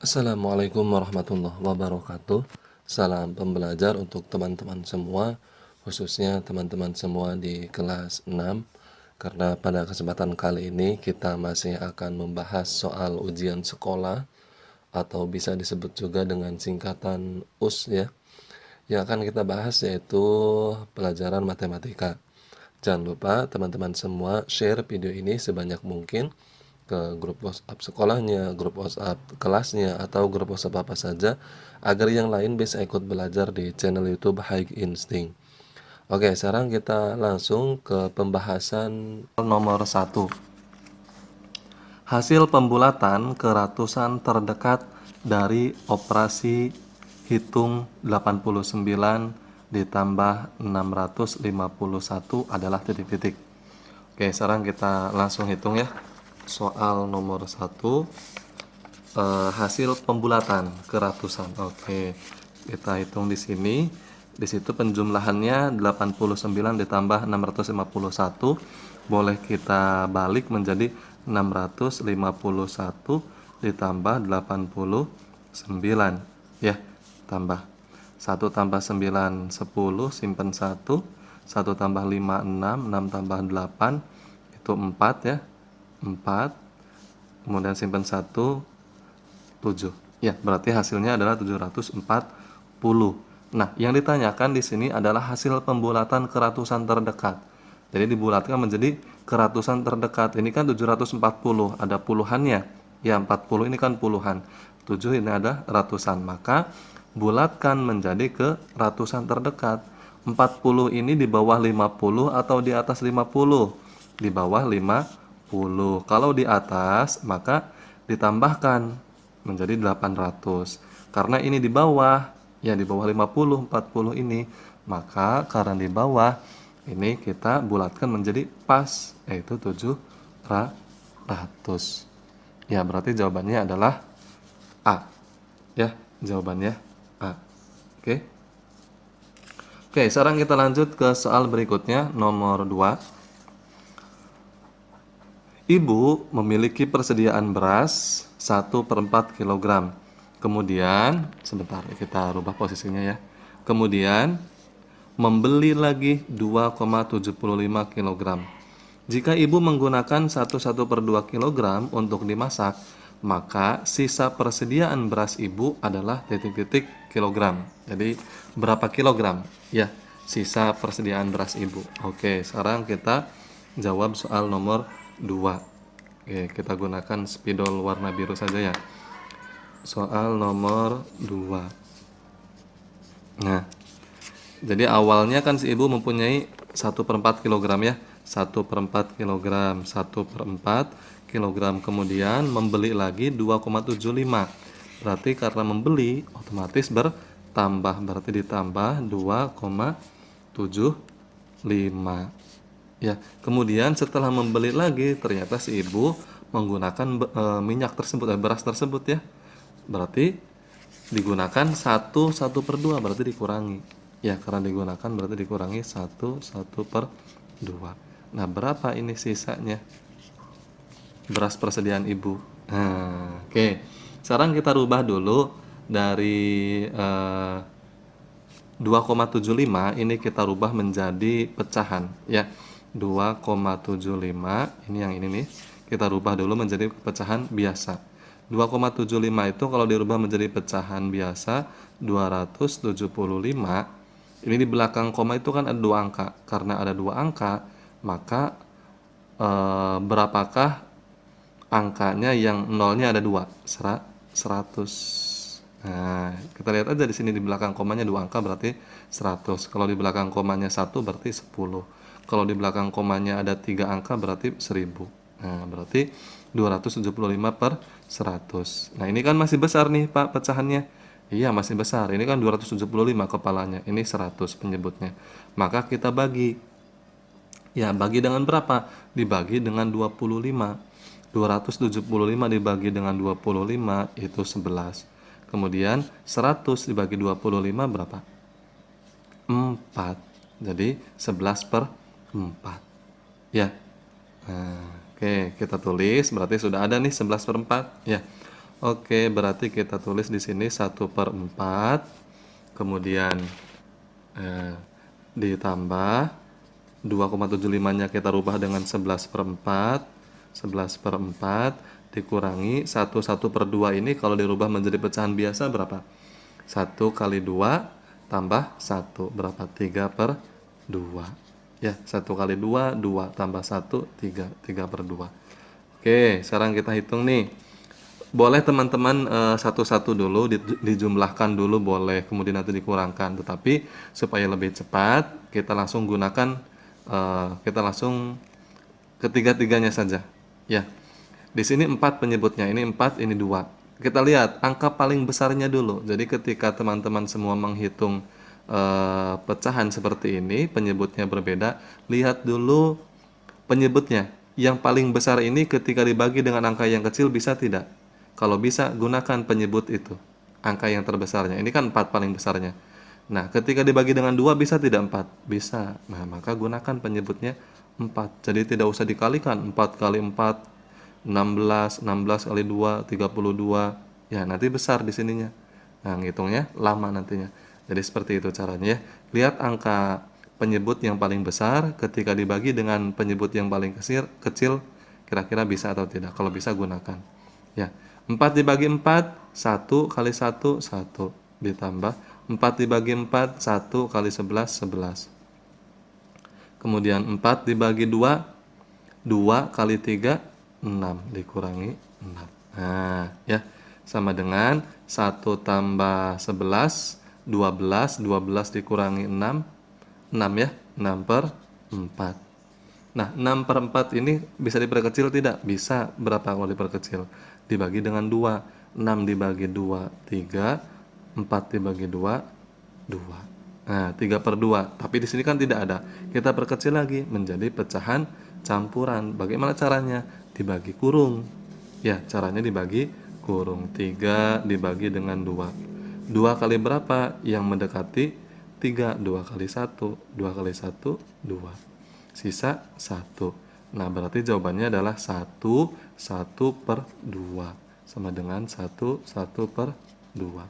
Assalamualaikum warahmatullahi wabarakatuh. Salam pembelajar untuk teman-teman semua, khususnya teman-teman semua di kelas 6. Karena pada kesempatan kali ini kita masih akan membahas soal ujian sekolah atau bisa disebut juga dengan singkatan US ya. Yang akan kita bahas yaitu pelajaran matematika. Jangan lupa teman-teman semua share video ini sebanyak mungkin ke grup WhatsApp sekolahnya, grup WhatsApp kelasnya, atau grup WhatsApp apa saja agar yang lain bisa ikut belajar di channel YouTube High Instinct. Oke, sekarang kita langsung ke pembahasan nomor 1. Hasil pembulatan ke ratusan terdekat dari operasi hitung 89 ditambah 651 adalah titik-titik. Oke, sekarang kita langsung hitung ya. Soal nomor 1, hasil pembulatan ke ratusan. Oke, kita hitung di sini. Di situ penjumlahannya 89 ditambah 651. Boleh kita balik menjadi 651 ditambah 89 ya. Tambah 1 tambah 9 10, simpen 1. 1 tambah 5 6, 6 tambah 8 itu 4 ya. 4, kemudian simpan 1, 7 ya, berarti hasilnya adalah 740. Nah, yang ditanyakan di sini adalah hasil pembulatan ke ratusan terdekat. Jadi dibulatkan menjadi ke ratusan terdekat. Ini kan 740, ada puluhannya ya, 40 ini kan puluhan, 7 ini ada ratusan, maka bulatkan menjadi ke ratusan terdekat. 40 ini di bawah 50 atau di atas 50? Di bawah 50. Kalau di atas maka ditambahkan menjadi 800. Karena ini di bawah, ya di bawah 50, 40 ini. Maka karena di bawah, ini kita bulatkan menjadi pas, yaitu 700. Ya, berarti jawabannya adalah A. Ya, jawabannya A. Oke. Oke, sekarang kita lanjut ke soal berikutnya, nomor 2. Ibu memiliki persediaan beras 1/4 kg. Kemudian, sebentar kita rubah posisinya ya. Kemudian, membeli lagi 2,75 kg. Jika ibu menggunakan 1/2 kg untuk dimasak, maka sisa persediaan beras ibu adalah titik-titik kilogram. Jadi, berapa kilogram? Ya, sisa persediaan beras ibu. Oke, sekarang kita jawab soal nomor 2. Oke, kita gunakan spidol warna biru saja ya. Soal nomor 2. Nah, jadi awalnya kan si ibu mempunyai 1/4 kg ya. 1/4 kg, 1/4 kg, kemudian membeli lagi 2,75. Berarti karena membeli otomatis bertambah, berarti ditambah 2,75. Ya, kemudian setelah membeli lagi ternyata si ibu menggunakan minyak tersebut, beras tersebut ya. Berarti digunakan 1/2, berarti dikurangi. Ya, karena digunakan berarti dikurangi 1/2. Nah, berapa ini sisanya? Beras persediaan ibu. Nah, oke. Sekarang kita rubah dulu dari 2,75 ini kita rubah menjadi pecahan ya. 2,75 ini yang ini nih, kita rubah dulu menjadi pecahan biasa. 2,75 itu kalau dirubah menjadi pecahan biasa 275. Ini di belakang koma itu kan ada 2 angka. Karena ada 2 angka, maka berapakah angkanya yang nolnya ada 2? 100. Nah, kita lihat aja di sini di belakang komanya 2 angka berarti 100. Kalau di belakang komanya 1 berarti 10. Kalau di belakang komanya ada 3 angka berarti 1000. Nah, berarti 275 per 100. Nah, ini kan masih besar nih, Pak, pecahannya. Iya, masih besar. Ini kan 275 kepalanya. Ini 100 penyebutnya. Maka kita bagi. Ya, bagi dengan berapa? Dibagi dengan 25. 275 dibagi dengan 25 itu 11. Kemudian 100 dibagi 25 berapa? 4. Jadi 11 per 4. Ya. Nah, oke, kita tulis. Berarti sudah ada nih 11 per 4. Ya. Oke, berarti kita tulis di sini 1 per 4. Kemudian eh, ditambah 2,75-nya kita rubah dengan 11 per 4. 11 per 4 dikurangi 1 per 2 ini kalau dirubah menjadi pecahan biasa berapa? 1 kali 2 tambah 1 berapa? 3 per 2. Ya, 1 kali 2, 2 tambah 1, 3. 3 per 2. Oke, sekarang kita hitung nih. Boleh teman-teman satu-satu dulu dijumlahkan dulu boleh, kemudian nanti dikurangkan. Tetapi supaya lebih cepat, kita langsung gunakan kita langsung ketiga-tiganya saja. Ya. Di sini 4 penyebutnya, ini 4, ini 2. Kita lihat angka paling besarnya dulu. Jadi ketika teman-teman semua menghitung pecahan seperti ini, penyebutnya berbeda, lihat dulu penyebutnya. Yang paling besar ini ketika dibagi dengan angka yang kecil bisa tidak? Kalau bisa, gunakan penyebut itu. Angka yang terbesarnya. Ini kan 4 paling besarnya. Nah, ketika dibagi dengan 2 bisa tidak 4? Bisa. Nah, maka gunakan penyebutnya 4. Jadi tidak usah dikalikan. 4 kali 4, 16. 16 kali 2, 32. Ya, nanti besar di sininya. Nah, ngitungnya lama nantinya. Jadi seperti itu caranya ya. Lihat angka penyebut yang paling besar ketika dibagi dengan penyebut yang paling kecil, kira-kira bisa atau tidak. Kalau bisa gunakan. Ya, 4 dibagi 4, 1 kali 1, 1. Ditambah 4 dibagi 4, 1 kali 11, 11. Kemudian 4 dibagi 2, 2 kali 3, 6. Dikurangi 6. Nah, ya. Sama dengan 1 tambah 11, 12. 12 dikurangi 6, 6 ya. 6 per 4. Nah, 6 per 4 ini bisa diperkecil tidak? Bisa. Berapa kalau diperkecil? Dibagi dengan 2. 6 dibagi 2, 3. 4 dibagi 2, 2. Nah, 3 per 2. Tapi di sini kan tidak ada. Kita perkecil lagi menjadi pecahan campuran. Bagaimana caranya? Dibagi kurung. Ya, caranya dibagi kurung. 3 dibagi dengan 2. 2 kali berapa? Yang mendekati 3. 2 kali 1. 2 kali 1, 2. Sisa 1. Nah, berarti jawabannya adalah 1, 1 per 2. Sama dengan 1, 1 per 2.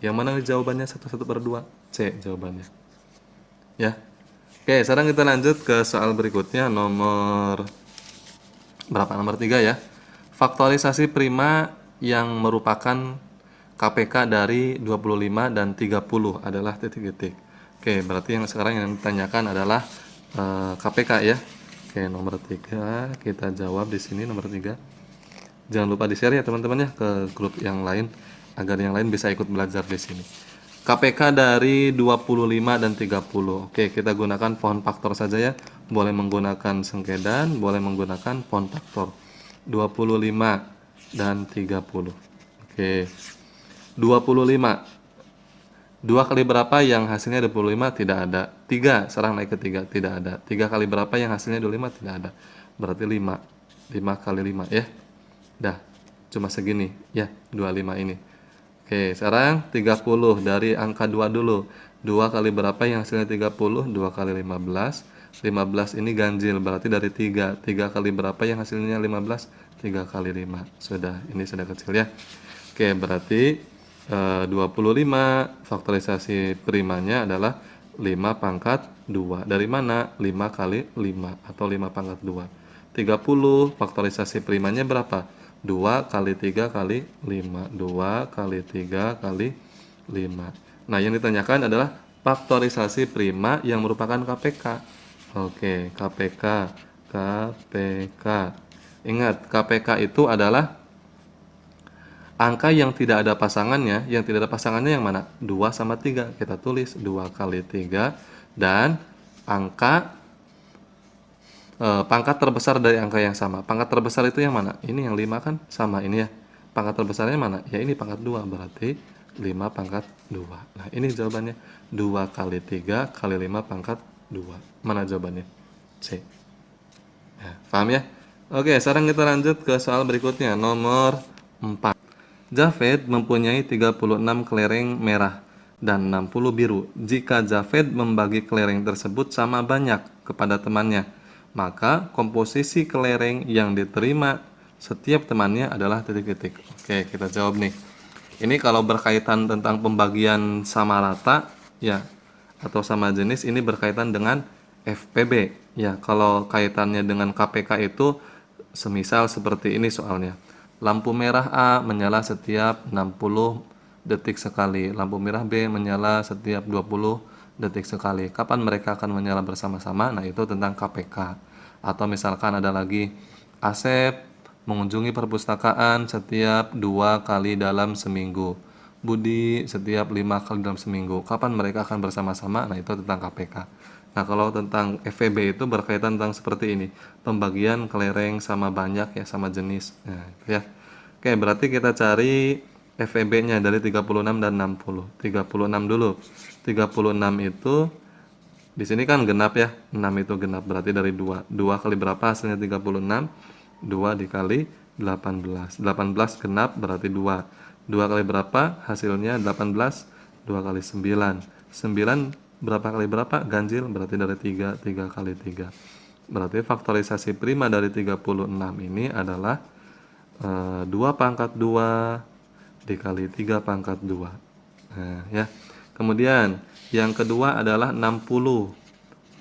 Yang mana jawabannya 1, 1 per 2? C jawabannya. Ya. Oke, sekarang kita lanjut ke soal berikutnya. Nomor berapa? Nomor 3 ya. Faktorisasi prima yang merupakan KPK dari 25 dan 30 adalah titik-titik. Oke, berarti yang sekarang yang ditanyakan adalah KPK ya. Oke, nomor 3 kita jawab di sini nomor 3. Jangan lupa di-share ya teman-teman ya ke grup yang lain agar yang lain bisa ikut belajar di sini. KPK dari 25 dan 30. Oke, kita gunakan pohon faktor saja ya. Boleh menggunakan sengkedan, boleh menggunakan pohon faktor. 25 dan 30. Oke. 25. 2 kali berapa yang hasilnya 25? Tidak ada. 3, sekarang naik ke 3, tidak ada. 3 kali berapa yang hasilnya 25? Tidak ada. Berarti 5. 5 kali 5 ya. Dah, cuma segini ya, 25 ini. Oke, sekarang 30 dari angka 2 dulu. 2 kali berapa yang hasilnya 30? 2 kali 15. 15 ini ganjil, berarti dari 3. 3 kali berapa yang hasilnya 15? 3 kali 5. Sudah, ini sudah kecil ya. Oke, berarti 25 faktorisasi primanya adalah 5 pangkat 2. Dari mana? 5 kali 5 atau 5 pangkat 2. 30 faktorisasi primanya berapa? 2 kali 3 kali 5. 2 kali 3 kali 5. Nah, yang ditanyakan adalah faktorisasi prima yang merupakan KPK. Oke, KPK. KPK. Ingat, KPK itu adalah angka yang tidak ada pasangannya. Yang tidak ada pasangannya yang mana? 2 sama 3. Kita tulis 2 kali 3. Dan angka pangkat terbesar dari angka yang sama. Pangkat terbesar itu yang mana? Ini yang 5 kan sama ini ya. Pangkat terbesarnya mana? Ya ini pangkat 2, berarti 5 pangkat 2. Nah, ini jawabannya. 2 kali 3 kali 5 pangkat 2. Mana jawabannya? C. Ya, paham ya? Oke, sekarang kita lanjut ke soal berikutnya, nomor 4. Javed mempunyai 36 kelereng merah dan 60 biru. Jika Javed membagi kelereng tersebut sama banyak kepada temannya, maka komposisi kelereng yang diterima setiap temannya adalah titik-titik. Oke, kita jawab nih. Ini kalau berkaitan tentang pembagian sama rata, ya, atau sama jenis, ini berkaitan dengan FPB. Ya, kalau kaitannya dengan KPK itu semisal seperti ini soalnya. Lampu merah A menyala setiap 60 detik sekali. Lampu merah B menyala setiap 20 detik sekali. Kapan mereka akan menyala bersama-sama? Nah, itu tentang KPK. Atau misalkan ada lagi, Asep mengunjungi perpustakaan setiap 2 kali dalam seminggu. Budi setiap 5 kali dalam seminggu. Kapan mereka akan bersama-sama? Nah, itu tentang KPK. Nah, kalau tentang FVB itu berkaitan tentang seperti ini. Pembagian kelereng sama banyak ya, sama jenis. Nah, itu ya. Oke, berarti kita cari FVB-nya dari 36 dan 60. 36 dulu. 36 itu di sini kan genap ya. 6 itu genap, berarti dari 2. 2 kali berapa hasilnya 36? 2 dikali 18. 18 genap berarti 2. 2 kali berapa hasilnya 18? 2 kali 9. 9 berapa kali berapa? Ganjil, berarti dari 3. 3 kali 3. Berarti faktorisasi prima dari 36 ini adalah 2 pangkat 2 dikali 3 pangkat 2. Nah, ya. Kemudian yang kedua adalah 60.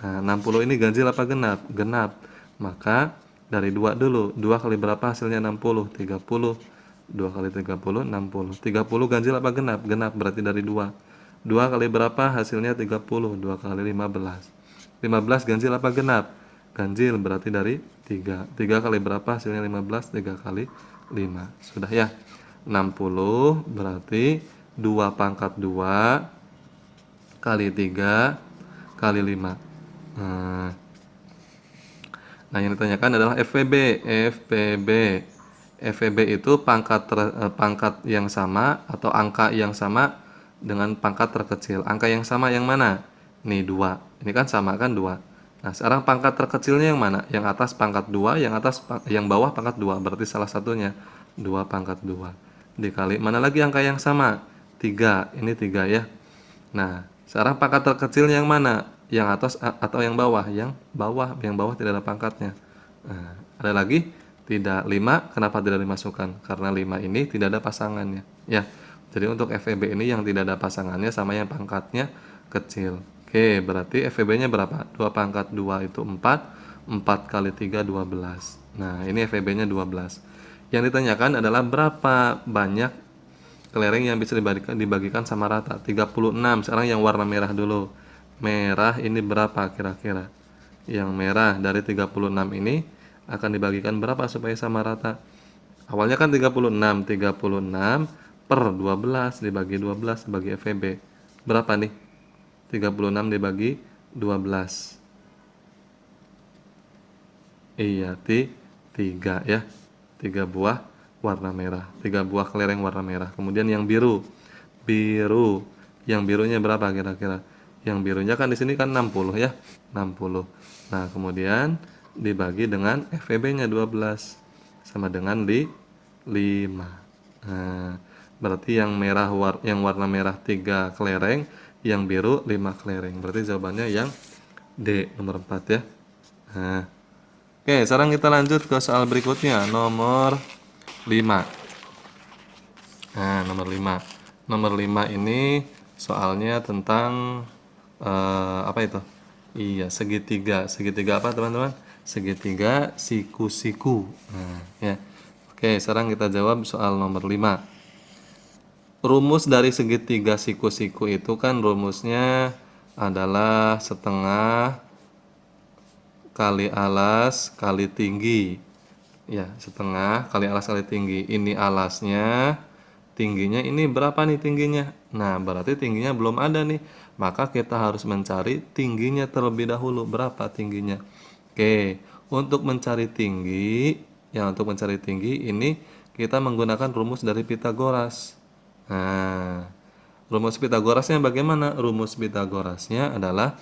Nah, 60 ini ganjil apa genap? Genap. Maka dari 2 dulu. 2 kali berapa hasilnya 60? 30. 2 kali 30, 60. 30 ganjil apa genap? Genap, berarti dari 2. 2 kali berapa hasilnya 30? 2 kali 15. 15 ganjil apa genap? Ganjil, berarti dari 3. 3 kali berapa hasilnya 15? 3 kali 5. Sudah ya. 60 berarti 2 pangkat 2 kali 3 kali 5. Nah, yang ditanyakan adalah FVB. FVB. FVB itu pangkat yang sama atau angka yang sama dengan pangkat terkecil. Angka yang sama yang mana? Nih 2. Ini kan sama kan 2. Nah, sekarang pangkat terkecilnya yang mana? Yang atas pangkat 2, yang bawah pangkat 2. Berarti salah satunya 2 pangkat 2. Dikali mana lagi angka yang sama? 3. Ini 3 ya. Nah, sekarang pangkat terkecilnya yang mana? Yang atas atau yang bawah? Yang bawah. Yang bawah tidak ada pangkatnya. Nah, ada lagi? Tidak. 5. Kenapa tidak dimasukkan? Karena 5 ini tidak ada pasangannya. Ya. Jadi untuk FVB ini yang tidak ada pasangannya sama yang pangkatnya kecil. Oke, berarti FVB-nya berapa? 2 pangkat 2 itu 4. 4 kali 3, 12. Nah, ini FVB-nya 12. Yang ditanyakan adalah berapa banyak kelereng yang bisa dibagikan sama rata. 36. Sekarang yang warna merah dulu. Merah ini berapa kira-kira? Yang merah dari 36 ini akan dibagikan berapa supaya sama rata? Awalnya kan 36. 36 per 12 dibagi 12 sebagai FVB. Berapa nih? 36 dibagi 12. Iya, 3 ya. 3 buah warna merah. 3 buah kelereng warna merah. Kemudian yang biru. Biru. Yang birunya berapa kira-kira? Yang birunya kan di sini kan 60 ya. 60. Nah, kemudian dibagi dengan FVB-nya 12 sama dengan 5. Nah, berarti yang warna merah 3 kelereng, yang biru 5 kelereng. Berarti jawabannya yang D, nomor 4 ya. Nah, oke, sekarang kita lanjut ke soal berikutnya, nomor 5. Nah, nomor 5. Nomor 5 ini soalnya tentang apa itu? Iya, segitiga. Segitiga apa, teman-teman? Segitiga siku-siku. Nah, ya. Oke, sekarang kita jawab soal nomor 5. Rumus dari segitiga siku-siku itu kan rumusnya adalah setengah kali alas kali tinggi. Ya, setengah kali alas kali tinggi. Ini alasnya, tingginya ini berapa nih tingginya? Nah, berarti tingginya belum ada nih. Maka kita harus mencari tingginya terlebih dahulu. Berapa tingginya? Oke, Untuk mencari tinggi, untuk mencari tinggi ini kita menggunakan rumus dari Pitagoras. Nah, rumus Pitagorasnya bagaimana? Rumus Pitagorasnya adalah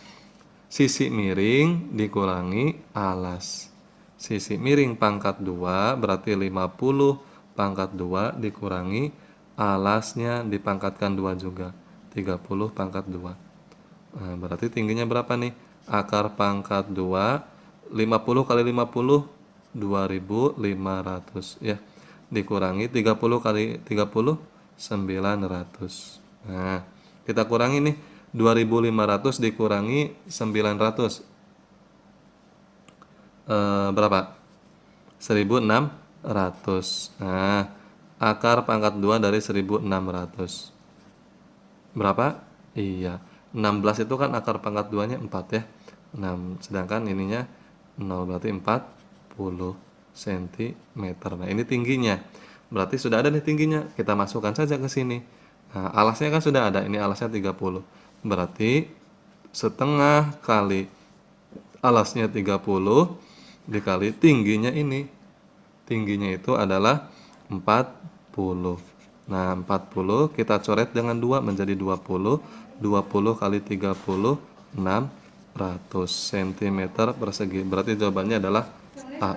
sisi miring dikurangi alas. Sisi miring pangkat 2 berarti 50 pangkat 2 dikurangi alasnya dipangkatkan 2 juga. 30 pangkat 2. Nah, berarti tingginya berapa nih? Akar pangkat 2, 50 kali 50, 2500 ya. Dikurangi 30 kali 30, 900. Nah, kita kurangi nih. 2500 dikurangi 900. Berapa? 1600. Nah, akar pangkat 2 dari 1600. Berapa? Iya. 16 itu kan akar pangkat 2-nya 4 ya. 6. Sedangkan ininya 0 berarti 40 cm. Nah, ini tingginya. Berarti sudah ada nih tingginya. Kita masukkan saja ke sini. Nah, alasnya kan sudah ada. Ini alasnya 30. Berarti setengah kali alasnya 30 dikali tingginya ini. Tingginya itu adalah 40. Nah, 40 kita coret dengan 2 menjadi 20. 20 kali 30, 600 cm persegi. Berarti jawabannya adalah A.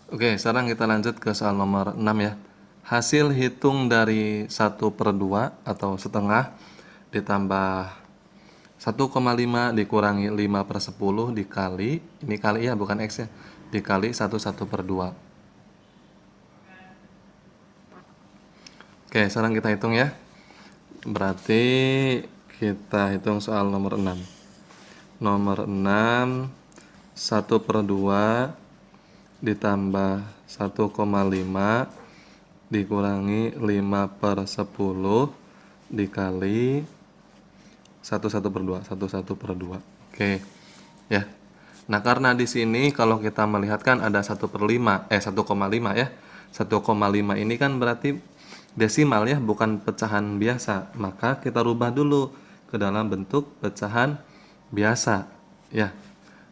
Oke, sekarang kita lanjut ke soal nomor 6 ya. Hasil hitung dari 1/2 atau setengah ditambah 1,5 dikurangi 5/10 dikali, ini kali ya bukan X ya, dikali 1/2. Oke, sekarang kita hitung ya. Berarti kita hitung soal nomor 6. Nomor 6, 1/2 ditambah 1,5 dikurangi 5/10 dikali 1/2. Oke. Ya. Nah, karena di sini kalau kita melihat kan ada 1,5 ya. 1,5 ini kan berarti desimal ya, bukan pecahan biasa. Maka kita rubah dulu ke dalam bentuk pecahan biasa ya.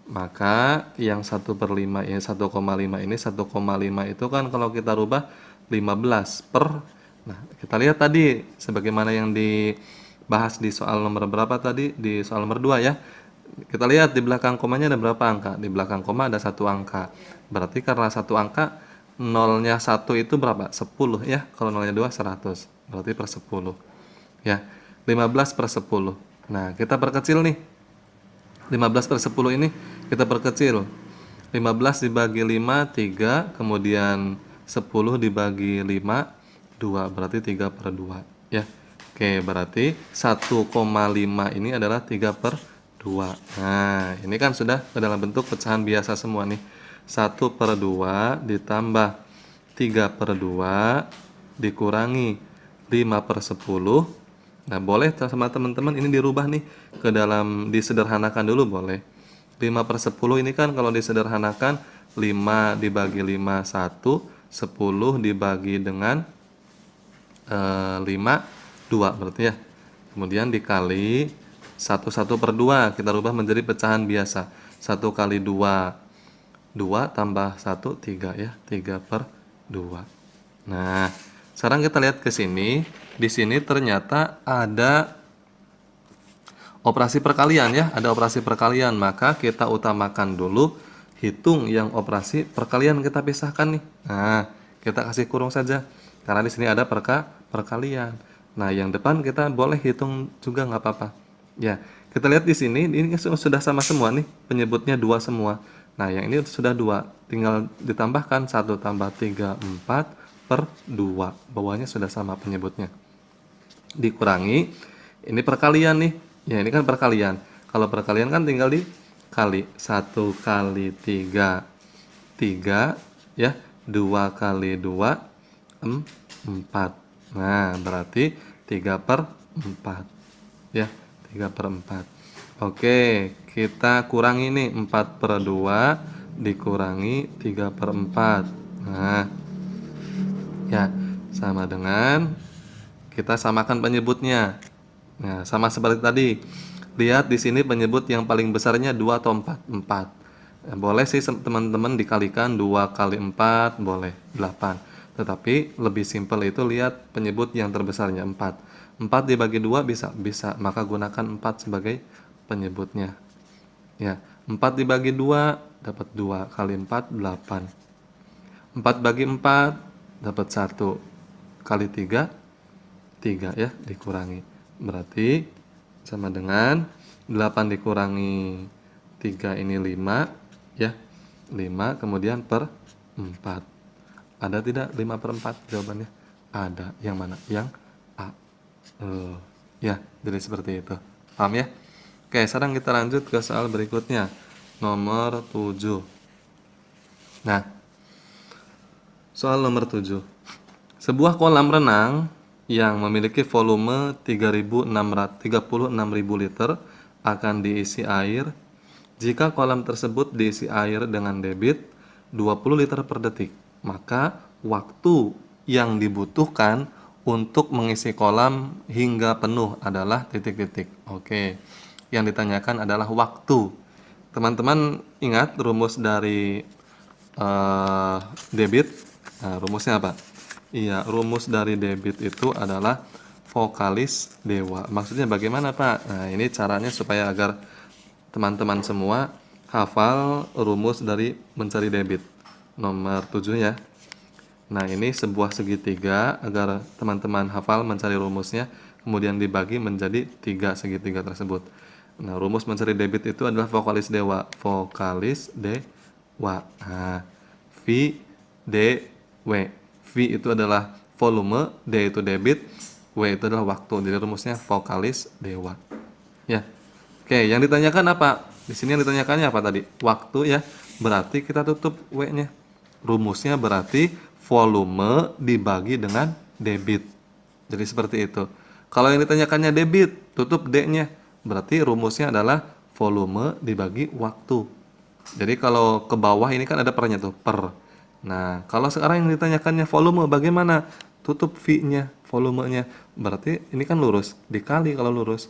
Maka yang 1/5 ya 1,5 ini 1,5 itu kan kalau kita rubah 15 per. Nah, kita lihat tadi sebagaimana yang dibahas di soal nomor berapa tadi? Di soal nomor 2 ya. Kita lihat di belakang komanya ada berapa angka? Di belakang koma ada 1 angka. Berarti karena 1 angka nolnya 1 itu berapa? 10 ya. Kalau nolnya 2 100. Berarti per 10. Ya. 15/10. Nah, kita perkecil nih. 15/10 ini kita perkecil. 15 dibagi 5, 3. Kemudian 10 dibagi 5, 2. Berarti 3/2. Ya. Oke, berarti 1,5 ini adalah 3/2. Nah, ini kan sudah ke dalam bentuk pecahan biasa semua nih. 1/2 ditambah 3/2 dikurangi 5/10. Nah, boleh sama teman-teman ini dirubah nih ke dalam, disederhanakan dulu boleh. 5/10 ini kan kalau disederhanakan 5 dibagi 5 1, 10 dibagi dengan 5 2 berarti ya. Kemudian dikali 1/2 kita rubah menjadi pecahan biasa. 1 kali 2 2 tambah 1 3 ya, 3/2. Nah, sekarang kita lihat ke sini. Di sini ternyata ada operasi perkalian ya, ada operasi perkalian. Maka kita utamakan dulu hitung yang operasi perkalian, kita pisahkan nih. Nah, kita kasih kurung saja karena di sini ada perkalian. Nah, yang depan kita boleh hitung juga nggak apa-apa. Ya, kita lihat di sini ini sudah sama semua nih, penyebutnya 2 semua. Nah, yang ini sudah 2, tinggal ditambahkan 1 tambah 3 4/2. Bawahnya sudah sama penyebutnya. Dikurangi ini perkalian nih. Ya, ini kan perkalian. Kalau perkalian kan tinggal dikali. 1 kali 3 3 ya. 2 kali 2 4. Nah, berarti 3/4 ya. 3/4. Oke, kita kurangi nih 4/2 dikurangi 3/4. Nah, ya, sama dengan kita samakan penyebutnya. Nah, sama seperti tadi. Lihat di sini penyebut yang paling besarnya 2 atau 4? 4. Boleh sih teman-teman dikalikan 2 kali 4 boleh 8. Tetapi lebih simpel itu lihat penyebut yang terbesarnya 4. 4 dibagi 2 bisa, maka gunakan 4 sebagai penyebutnya. Ya, 4 dibagi 2 dapat 2 kali 4 8. 4 bagi 4 dapat 1 kali 3 3 ya, dikurangi. Berarti sama dengan 8 dikurangi 3 ini 5 ya. 5 kemudian per 4. Ada tidak 5 per 4 jawabannya? Ada. Yang mana? Yang A. Ya, jadi seperti itu. Paham ya? Oke, sekarang kita lanjut ke soal berikutnya. Nomor 7. Nah, soal nomor 7. Sebuah kolam renang yang memiliki volume 36.000 liter akan diisi air jika kolam tersebut diisi air dengan debit 20 liter per detik. Maka waktu yang dibutuhkan untuk mengisi kolam hingga penuh adalah titik-titik. Oke. Yang ditanyakan adalah waktu. Teman-teman ingat rumus dari debit? Nah, rumusnya apa? Iya, rumus dari debit itu adalah vokalis dewa. Maksudnya bagaimana, Pak? Nah, ini caranya supaya agar teman-teman semua hafal rumus dari mencari debit. Nomor 7 ya. Nah, ini sebuah segitiga agar teman-teman hafal mencari rumusnya, kemudian dibagi menjadi 3 segitiga tersebut. Nah, rumus mencari debit itu adalah vokalis dewa. Vokalis dewa. Nah, V, D, W. V itu adalah volume, D itu debit, W itu adalah waktu. Jadi rumusnya vokalis dewa. Ya. Oke, yang ditanyakan apa? Di sini yang ditanyakannya apa tadi? Waktu ya. Berarti kita tutup W-nya. Rumusnya berarti volume dibagi dengan debit. Jadi seperti itu. Kalau yang ditanyakannya debit, tutup D-nya. Berarti rumusnya adalah volume dibagi waktu. Jadi kalau ke bawah ini kan ada pernya tuh, per. Nah, kalau sekarang yang ditanyakannya volume bagaimana? Tutup V-nya, volumenya. Berarti ini kan lurus, dikali kalau lurus.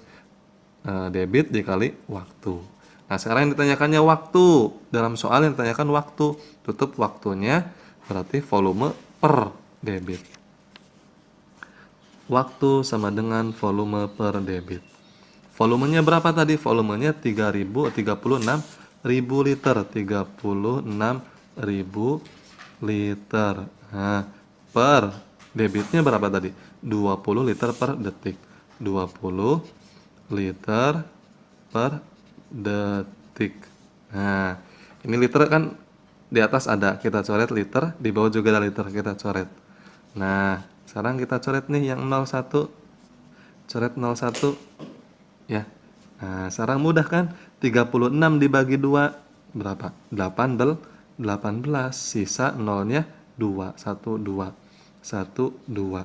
Debit dikali waktu. Nah, sekarang yang ditanyakannya waktu. Dalam soal yang ditanyakan waktu. Tutup waktunya, berarti volume per debit. Waktu sama dengan volume per debit. Volumenya berapa tadi? Volumenya 36.000 liter. 36.000 liter. Nah, per debitnya berapa tadi? 20 liter per detik. 20 liter per detik. Nah, ini liter kan di atas ada, kita coret liter, di bawah juga ada liter, kita coret. Nah, sekarang kita coret nih yang 01. Coret 01 ya. Nah, sekarang mudah kan? 36 dibagi 2 berapa? 18. Sisa nolnya 2. 1 2. 1 2.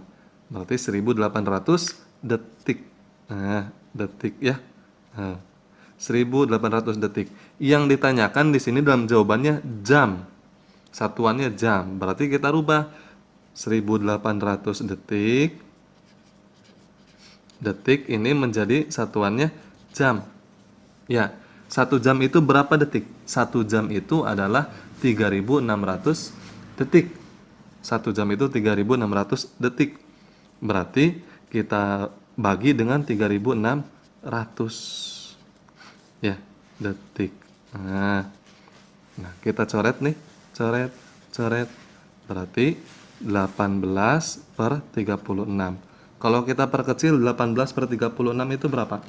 Berarti 1800 detik. Nah, detik ya. Nah, 1800 detik. Yang ditanyakan di sini dalam jawabannya jam. Satuannya jam. Berarti kita rubah 1800 detik. Detik ini menjadi satuannya jam. Ya, 1 jam itu berapa detik? 1 jam itu adalah 3600 detik. 1 jam itu 3600 detik. Berarti kita bagi dengan 3600 ya detik. Nah, kita coret nih, coret. Berarti 18 per 36. Kalau kita perkecil 18 per 36 itu berapa?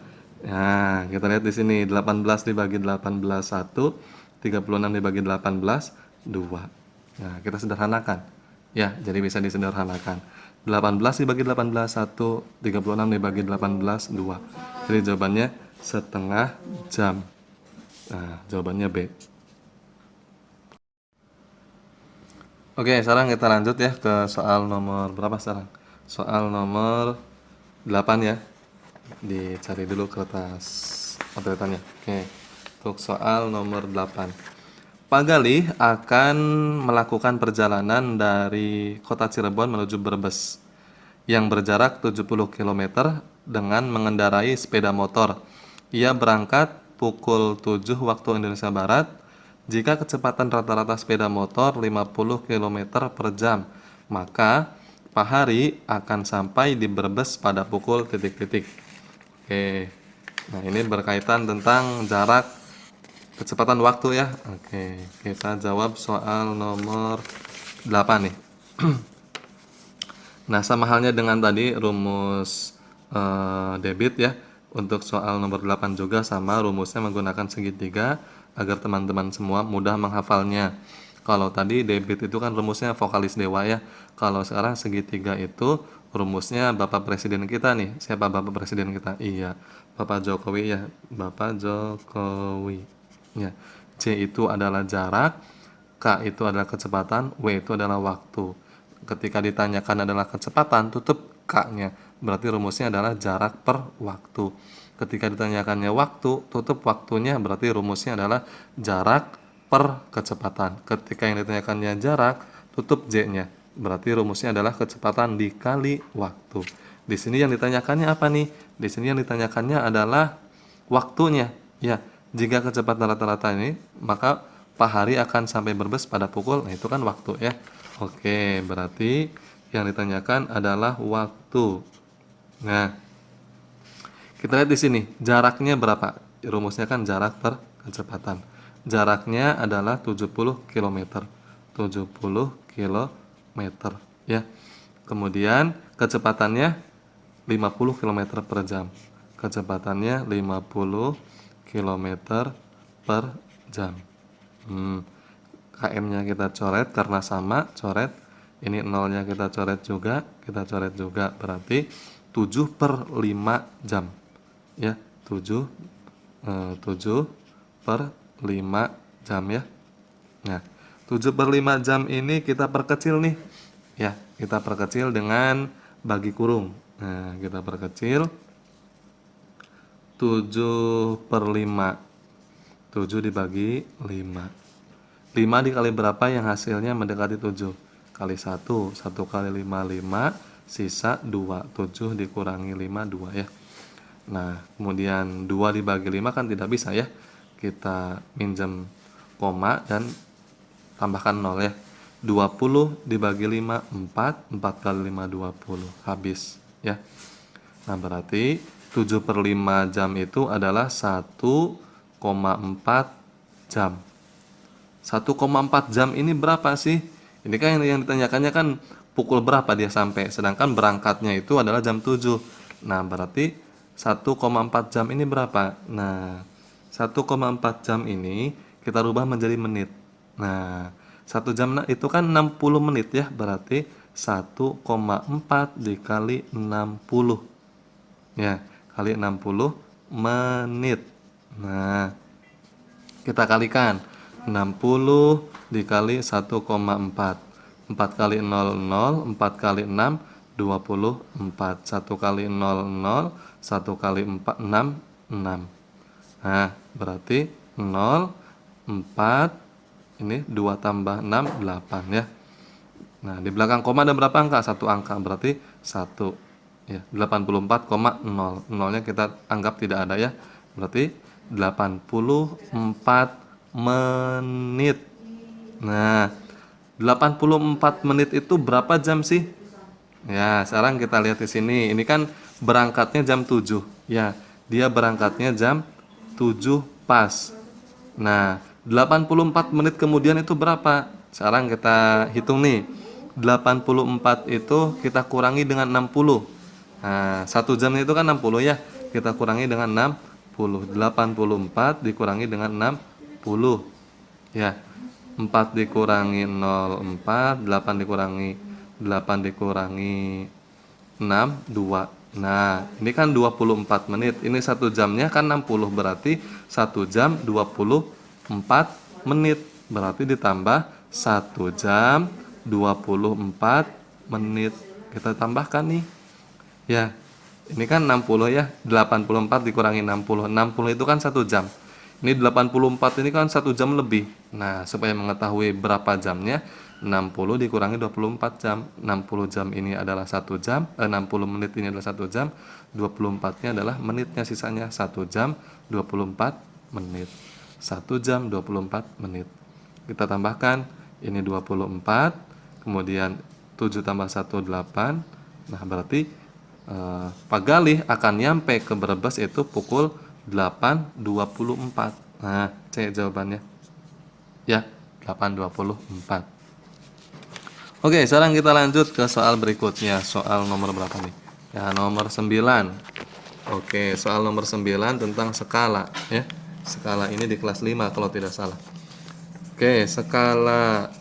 Nah, kita lihat di sini 18 dibagi 18 1, 36 dibagi 18 2. Nah, kita sederhanakan. Ya, jadi bisa disederhanakan. 18 dibagi 18 1, 36 dibagi 18 2. Jadi jawabannya setengah jam. Nah, jawabannya B. Oke, sekarang kita lanjut ya ke soal nomor berapa sekarang? Soal nomor 8 ya. Dicari dulu kertas otretannya. Oke, untuk soal nomor 8. Pak Galih akan melakukan perjalanan dari kota Cirebon menuju Brebes yang berjarak 70 km dengan mengendarai sepeda motor. Ia berangkat pukul 7 waktu Indonesia Barat Jika kecepatan rata-rata sepeda motor 50 km per jam, maka Pak Hari akan sampai di Brebes pada pukul titik-titik. Oke. Nah, ini berkaitan tentang jarak kecepatan waktu ya. Oke, kita jawab soal nomor 8 nih. Nah, sama halnya dengan tadi rumus debit ya. Untuk soal nomor 8 juga sama, rumusnya menggunakan segitiga agar teman-teman semua mudah menghafalnya. Kalau tadi debit itu kan rumusnya vokalis dewa ya. Kalau sekarang segitiga itu rumusnya Bapak Presiden kita nih. Siapa Bapak Presiden kita? Iya, Bapak Jokowi ya. Bapak Jokowi. Ya. C itu adalah jarak, K itu adalah kecepatan, W itu adalah waktu. Ketika ditanyakan adalah kecepatan, tutup K-nya. Berarti rumusnya adalah jarak per waktu. Ketika ditanyakannya waktu, tutup waktunya, berarti rumusnya adalah jarak per kecepatan. Ketika yang ditanyakannya jarak, tutup J-nya. Berarti rumusnya adalah kecepatan dikali waktu. Di sini yang ditanyakannya apa nih? Di sini yang ditanyakannya adalah waktunya. Ya, jika kecepatan rata-rata ini, maka Pak Hari akan sampai Brebes pada pukul, nah itu kan waktu ya. Oke, berarti yang ditanyakan adalah waktu. Nah, kita lihat di sini, jaraknya berapa? Rumusnya kan jarak per kecepatan. Jaraknya adalah 70 km. 70 km ya. Kemudian kecepatannya 50 km per jam. Kecepatannya 50 km per jam. KM-nya kita coret karena sama, coret. Ini nolnya kita coret juga, berarti 7 per 5 jam. Ya, 7 per 5 jam ya. Nah, 7 per 5 jam ini kita perkecil nih. Ya, kita perkecil dengan bagi kurung. Nah, kita perkecil 7 per 5. 7 dibagi 5. 5 dikali berapa yang hasilnya mendekati 7? Kali 1. 1 kali 5, 5. Sisa 2. 7 dikurangi 5, 2 ya. Nah, kemudian 2 dibagi 5 kan tidak bisa ya. Kita minjem koma dan tambahkan 0 ya. 20 dibagi 5, 4. 4 kali 5, 20. Habis ya. Nah, berarti 7 per 5 jam itu adalah 1,4 jam. 1,4 jam ini berapa sih? Ini kan yang ditanyakannya kan pukul berapa dia sampai, sedangkan berangkatnya itu adalah jam 7. Nah, berarti 1,4 jam ini berapa? Nah, 1,4 jam ini kita rubah menjadi menit. Nah, 1 jam itu kan 60 menit ya, berarti 1,4 dikali 60. Ya, kali 60 menit. Nah, kita kalikan 60 dikali 1,4. 4 kali 0, 0. 4 kali 6, 24. 1 kali 0, 0. 1 kali 4, 6, 6. Nah, berarti 0, 4. Ini 2 tambah 6, 8 ya. Nah, di belakang koma ada berapa angka? 1 angka, berarti 1. Ya, 84,0. Nolnya kita anggap tidak ada ya. Berarti 84 menit. Nah, 84 menit itu berapa jam sih? Ya, sekarang kita lihat di sini. Ini kan berangkatnya jam 7. Ya, dia berangkatnya jam 7 pas. Nah, 84 menit kemudian itu berapa? Sekarang kita hitung nih. 84 itu kita kurangi dengan 60. Nah, 1 jam itu kan 60 ya. Kita kurangi dengan 60. 84 dikurangi dengan 60. Ya. 4 dikurangi 0, 4. 8 dikurangi 6, 2. Nah, ini kan 24 menit. Ini 1 jamnya kan 60, berarti 1 jam 24 menit. Berarti ditambah 1 jam 24 menit. Kita tambahkan nih. Ya, ini kan 60 ya. 84 dikurangi 60. 60 itu kan 1 jam. Ini 84 ini kan 1 jam lebih. Nah, supaya mengetahui berapa jamnya, 60 dikurangi 24 jam. 60 jam ini adalah 1 jam, 60 menit ini adalah 1 jam, 24-nya adalah menitnya, sisanya 1 jam 24 menit. 1 jam 24 menit. Kita tambahkan ini 24, kemudian 7 tambah 1 8. Nah, berarti Pak Galih akan nyampe ke Brebes itu pukul 8.24. Nah, C jawabannya. Ya, 8.24. Oke, sekarang kita lanjut ke soal berikutnya. Soal nomor berapa nih? Ya, nomor 9. Oke, soal nomor 9 tentang skala ya. Skala ini di kelas 5 kalau tidak salah. Oke, skala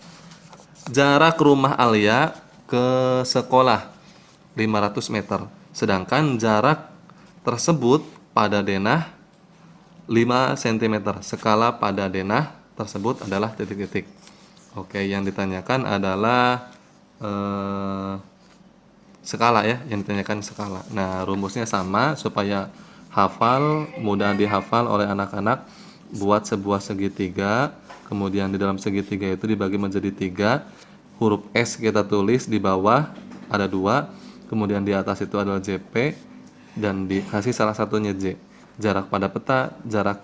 jarak rumah Alia ke sekolah 500 meter. Sedangkan jarak tersebut pada denah 5 cm. Skala pada denah tersebut adalah titik-titik. Oke, yang ditanyakan adalah skala ya, yang ditanyakan skala. Nah, rumusnya sama supaya hafal, mudah dihafal oleh anak-anak. Buat sebuah segitiga, kemudian di dalam segitiga itu dibagi menjadi 3. Huruf S kita tulis di bawah ada 2, kemudian di atas itu adalah JP dan dikasih salah satunya J. Jarak pada peta, jarak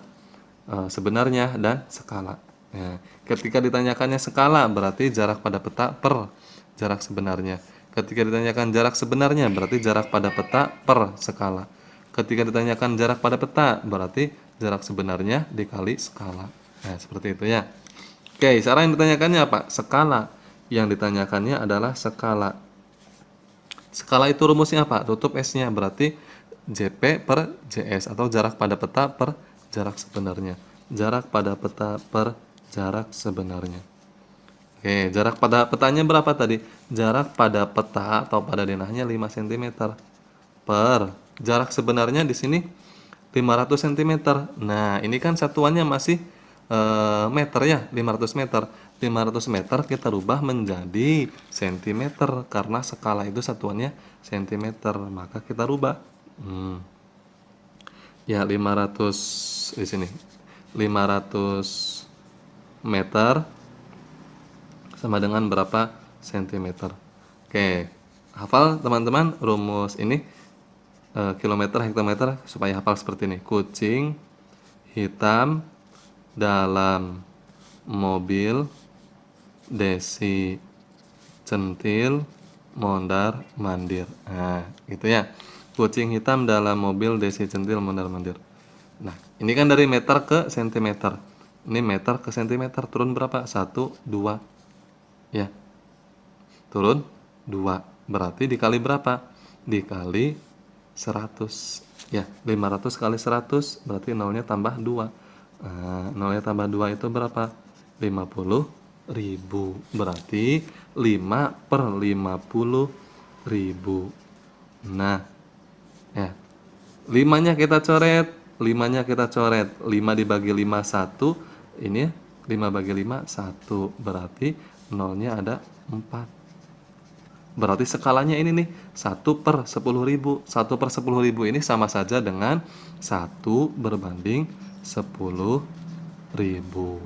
sebenarnya dan skala. Ya, ketika ditanyakannya skala berarti jarak pada peta per jarak sebenarnya. Ketika ditanyakan jarak sebenarnya berarti jarak pada peta per skala. Ketika ditanyakan jarak pada peta berarti jarak sebenarnya dikali skala. Nah, seperti itu ya. Oke, sekarang yang ditanyakannya apa? Skala. Yang ditanyakannya adalah skala. Skala itu rumusnya apa? Tutup S-nya berarti JP per JS atau jarak pada peta per jarak sebenarnya. Jarak pada peta per jarak sebenarnya. Oke, jarak pada petanya berapa tadi? Jarak pada peta atau pada denahnya 5 cm per jarak sebenarnya di sini 500 cm. Nah, ini kan satuannya masih meter ya, 500 meter. 500 meter kita rubah menjadi cm karena skala itu satuannya cm, maka kita rubah. Ya, 500 di sini. 500 meter sama dengan berapa sentimeter. Oke, hafal teman-teman rumus ini kilometer hektometer supaya hafal seperti ini. Kucing hitam dalam mobil desi centil mondar mandir. Nah, gitu ya. Kucing hitam dalam mobil desi centil mondar mandir. Nah, ini kan dari meter ke sentimeter. Ini meter ke sentimeter turun berapa? 1, 2. Ya. Turun 2. Berarti dikali berapa? Dikali 100. Ya, 500 kali 100 berarti nolnya tambah 2. Nah, nolnya tambah 2 itu berapa? 50.000. Berarti 5 per 50.000. Nah, ya. 5-nya kita coret. 5-nya kita coret. 5 dibagi 5 1. Ini 5 bagi 5 1. Berarti nolnya ada 4. Berarti skalanya ini nih 1 per 10.000. 1 per 10.000 ini sama saja dengan 1 berbanding 10.000.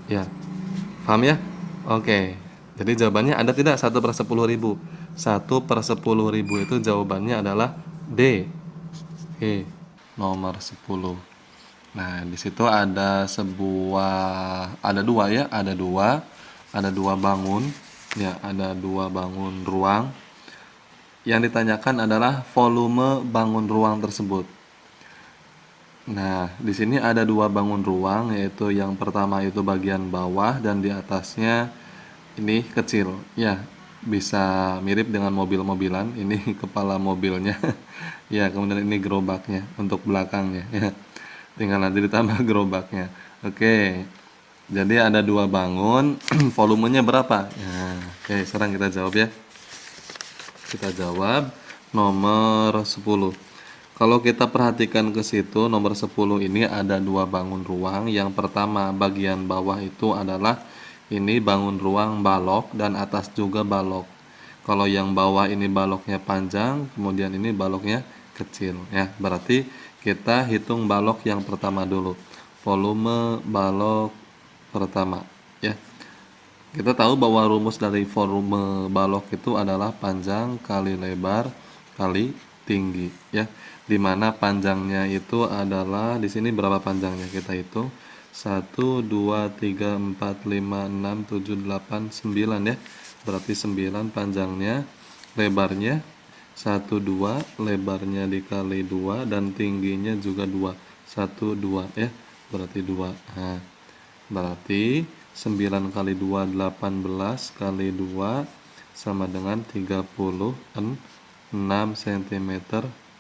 Ya, paham ya? Oke, jadi jawabannya ada tidak 1 per 10.000? 1 per 10.000 itu jawabannya adalah D. Oke, nomor 10. Nah, di situ ada dua bangun. Ya, ada 2 bangun ruang. Yang ditanyakan adalah volume bangun ruang tersebut. Nah, di sini ada 2 bangun ruang, yaitu yang pertama itu bagian bawah dan di atasnya ini kecil. Ya, bisa mirip dengan mobil-mobilan. Ini kepala mobilnya. Ya, kemudian ini gerobaknya untuk belakangnya. Ya, tinggal nanti ditambah gerobaknya. Oke. Jadi ada 2 bangun, volumenya berapa? Nah, oke, sekarang kita jawab ya. Kita jawab nomor 10. Kalau kita perhatikan ke situ, nomor 10 ini ada 2 bangun ruang. Yang pertama, bagian bawah itu adalah ini bangun ruang balok dan atas juga balok. Kalau yang bawah ini baloknya panjang, kemudian ini baloknya kecil ya. Berarti kita hitung balok yang pertama dulu. Volume balok pertama ya. Kita tahu bahwa rumus dari volume balok itu adalah panjang kali lebar kali tinggi ya. Dimana panjangnya itu adalah di sini berapa panjangnya kita hitung 1, 2, 3, 4, 5, 6, 7, 8, 9 ya. Berarti 9 panjangnya, lebarnya 1, 2, lebarnya dikali 2 dan tingginya juga 2. 1, 2 ya. Berarti 2. Nah, berarti 9 kali 2 18 kali 2 sama dengan 36 cm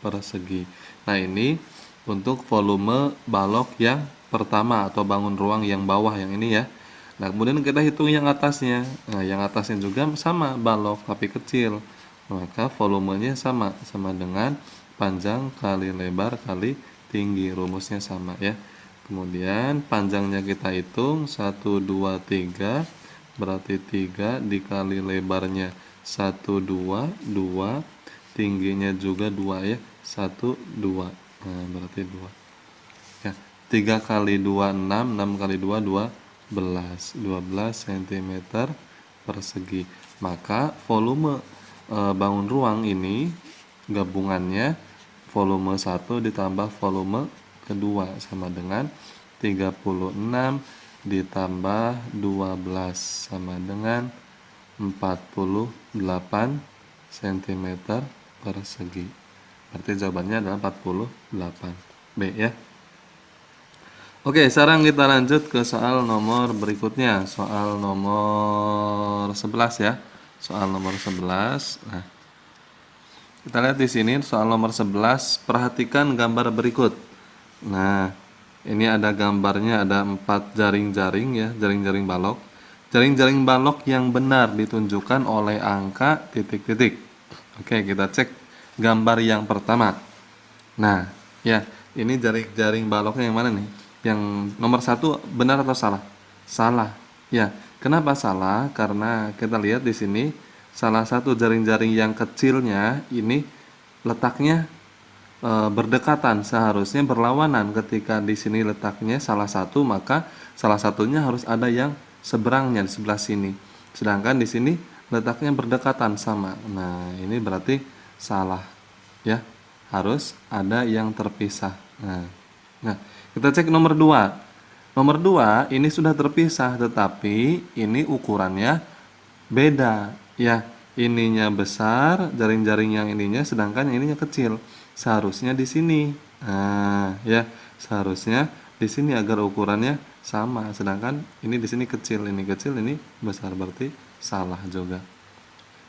persegi. Nah, ini untuk volume balok yang pertama atau bangun ruang yang bawah yang ini ya. Nah, kemudian kita hitung yang atasnya. Nah, yang atasnya juga sama balok tapi kecil. Maka volumenya sama dengan panjang kali lebar kali tinggi. Rumusnya sama ya. Kemudian panjangnya kita hitung 1, 2, 3. Berarti 3 dikali lebarnya 1, 2, 2. Tingginya juga 2 ya. 1, 2. Nah, berarti 2. Ya, 3 kali 2 6, 6 kali 2 12 cm persegi. Maka volume bangun ruang ini gabungannya volume 1 ditambah volume kedua sama dengan 36 ditambah 12 sama dengan 48 cm persegi. Berarti jawabannya adalah 48. B ya. Oke, sekarang kita lanjut ke soal nomor berikutnya. Soal nomor 11 ya. Soal nomor 11. Nah, kita lihat di sini soal nomor 11, perhatikan gambar berikut. Nah, ini ada gambarnya, ada 4 jaring-jaring ya, jaring-jaring balok. Jaring-jaring balok yang benar ditunjukkan oleh angka titik-titik. Oke, kita cek gambar yang pertama. Nah, ya, ini jaring-jaring baloknya yang mana nih? Yang nomor 1 benar atau salah? Salah. Ya, kenapa salah? Karena kita lihat di sini salah satu jaring-jaring yang kecilnya ini letaknya berdekatan, seharusnya berlawanan. Ketika di sini letaknya salah satu, maka salah satunya harus ada yang seberangnya di sebelah sini. Sedangkan di sini letaknya berdekatan sama. Nah, ini berarti salah. Ya, harus ada yang terpisah. Nah, kita cek nomor 2. Nomor 2 ini sudah terpisah, tetapi ini ukurannya beda. Ya, ininya besar, jaring-jaring yang ininya, sedangkan yang ininya kecil. Seharusnya di sini. Nah, ya, seharusnya di sini agar ukurannya sama. Sedangkan ini di sini kecil, ini kecil, ini besar, berarti salah juga.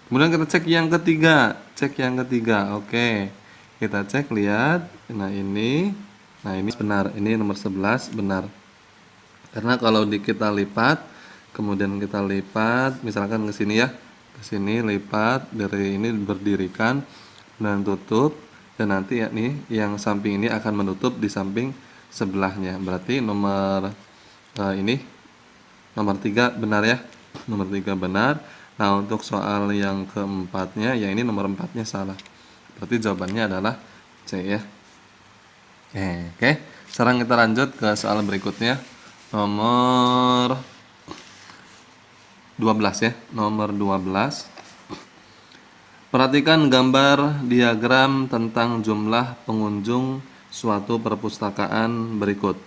Kemudian kita cek yang ketiga. Cek yang ketiga. Oke. Kita cek, lihat. Nah, ini benar. Ini nomor 11 benar. Karena kalau kita lipat, kemudian kita lipat, misalkan ke sini ya. Ke sini lipat, dari ini berdirikan dan tutup, dan nanti ya nih yang samping ini akan menutup di samping sebelahnya. Berarti nomor ini nomor 3 benar ya. Nomor 3 benar. Nah, untuk soal yang keempatnya, yang ini nomor 4-nya salah. Berarti jawabannya adalah C ya. Oke. Sekarang kita lanjut ke soal berikutnya. Nomor 12 ya. Nomor 12. Perhatikan gambar diagram tentang jumlah pengunjung suatu perpustakaan berikut.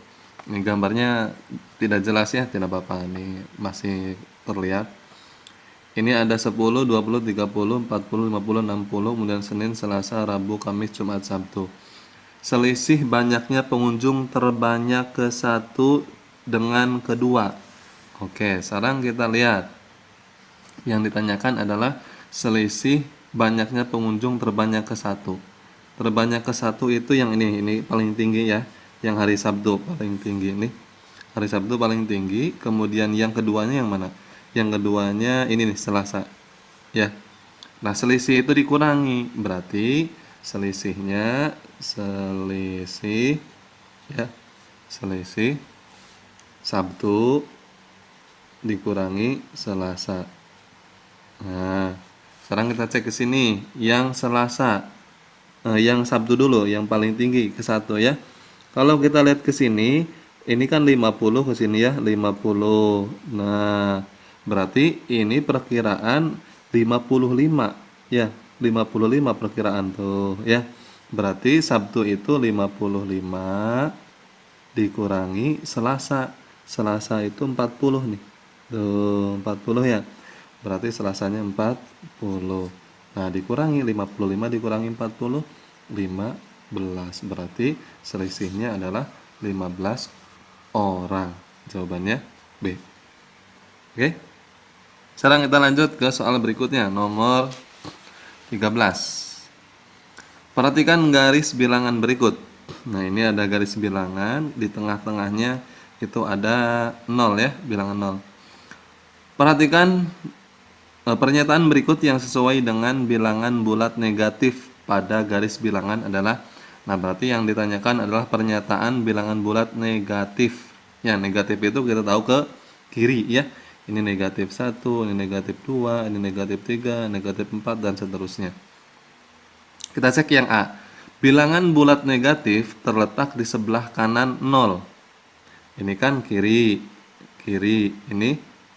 Ini gambarnya tidak jelas ya, tidak apa-apa. Ini masih terlihat. Ini ada 10, 20, 30, 40, 50, 60, kemudian Senin, Selasa, Rabu, Kamis, Jumat, Sabtu. Selisih banyaknya pengunjung terbanyak ke satu dengan kedua. Oke, sekarang kita lihat. Yang ditanyakan adalah selisih banyaknya pengunjung terbanyak ke satu. Terbanyak ke satu itu yang ini paling tinggi ya. Yang hari Sabtu paling tinggi ini. Hari Sabtu paling tinggi. Kemudian yang keduanya yang mana? Yang keduanya ini nih, Selasa. Ya. Nah, selisih itu dikurangi. Berarti selisihnya selisih Sabtu dikurangi Selasa. Nah, sekarang kita cek ke sini. Yang Selasa, yang Sabtu dulu, yang paling tinggi ke satu ya. Kalau kita lihat ke sini, ini kan 50 ke sini ya, 50. Nah, berarti ini perkiraan 55 ya, 55 perkiraan tuh ya. Berarti Sabtu itu 55 dikurangi Selasa. Selasa itu 40 nih. Tuh, 40 ya. Berarti Selasanya 40. Nah, dikurangi 55 dikurangi 40, 15. Berarti selisihnya adalah 15 orang. Jawabannya B. Oke. Sekarang kita lanjut ke soal berikutnya, nomor 13. Perhatikan garis bilangan berikut. Nah, ini ada garis bilangan, di tengah-tengahnya itu ada 0 ya, bilangan 0. Perhatikan pernyataan berikut yang sesuai dengan bilangan bulat negatif pada garis bilangan adalah, nah berarti yang ditanyakan adalah pernyataan bilangan bulat negatif. Ya, negatif itu kita tahu ke kiri ya. Ini negatif 1, ini negatif 2, ini negatif 3, negatif 4, dan seterusnya. Kita cek yang A. Bilangan bulat negatif terletak di sebelah kanan 0. Ini kan kiri, ini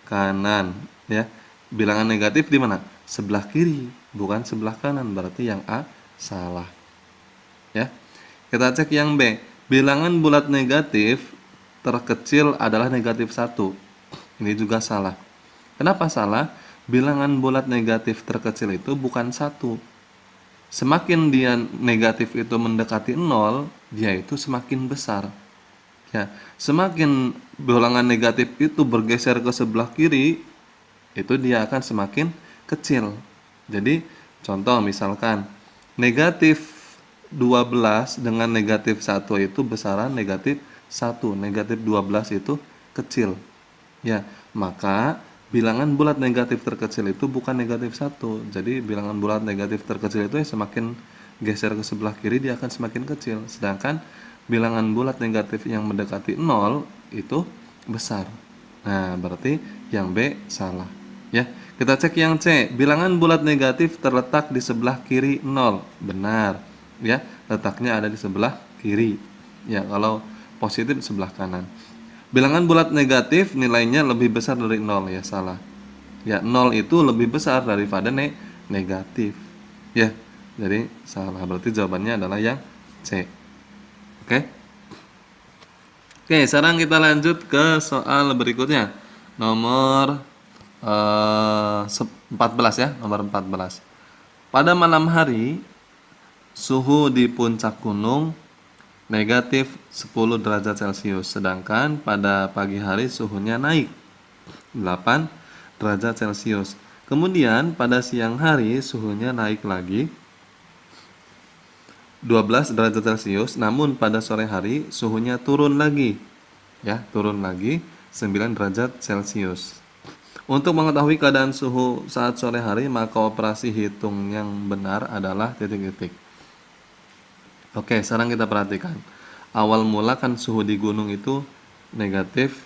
kanan ya. Bilangan negatif di mana? Sebelah kiri, bukan sebelah kanan. Berarti yang A salah. Ya. Kita cek yang B. Bilangan bulat negatif terkecil adalah negatif 1. Ini juga salah. Kenapa salah? Bilangan bulat negatif terkecil itu bukan 1. Semakin dia negatif itu mendekati 0, dia itu semakin besar. Ya, semakin bilangan negatif itu bergeser ke sebelah kiri, itu dia akan semakin kecil. Jadi, contoh misalkan negatif 12 dengan negatif 1 itu besaran negatif 1, negatif 12 itu kecil. Ya, maka bilangan bulat negatif terkecil itu bukan negatif 1. Jadi bilangan bulat negatif terkecil itu semakin geser ke sebelah kiri dia akan semakin kecil. Sedangkan bilangan bulat negatif yang mendekati 0 itu besar. Nah, berarti yang B salah. Ya, kita cek yang C. Bilangan bulat negatif terletak di sebelah kiri 0. Benar. Ya, letaknya ada di sebelah kiri. Ya, kalau positif sebelah kanan. Bilangan bulat negatif nilainya lebih besar dari 0 ya, salah. Ya, 0 itu lebih besar daripada negatif. Ya, jadi salah. Berarti jawabannya adalah yang C. Oke. Oke, sekarang kita lanjut ke soal berikutnya. Nomor 14 ya, nomor 14. Pada malam hari, suhu di puncak gunung negatif 10 derajat Celcius, sedangkan pada pagi hari suhunya naik 8 derajat Celcius. Kemudian pada siang hari suhunya naik lagi 12 derajat Celcius, namun pada sore hari suhunya turun lagi. Ya, turun lagi 9 derajat Celcius. Untuk mengetahui keadaan suhu saat sore hari, maka operasi hitung yang benar adalah titik-titik. Oke, sekarang kita perhatikan. Awal mula kan suhu di gunung itu negatif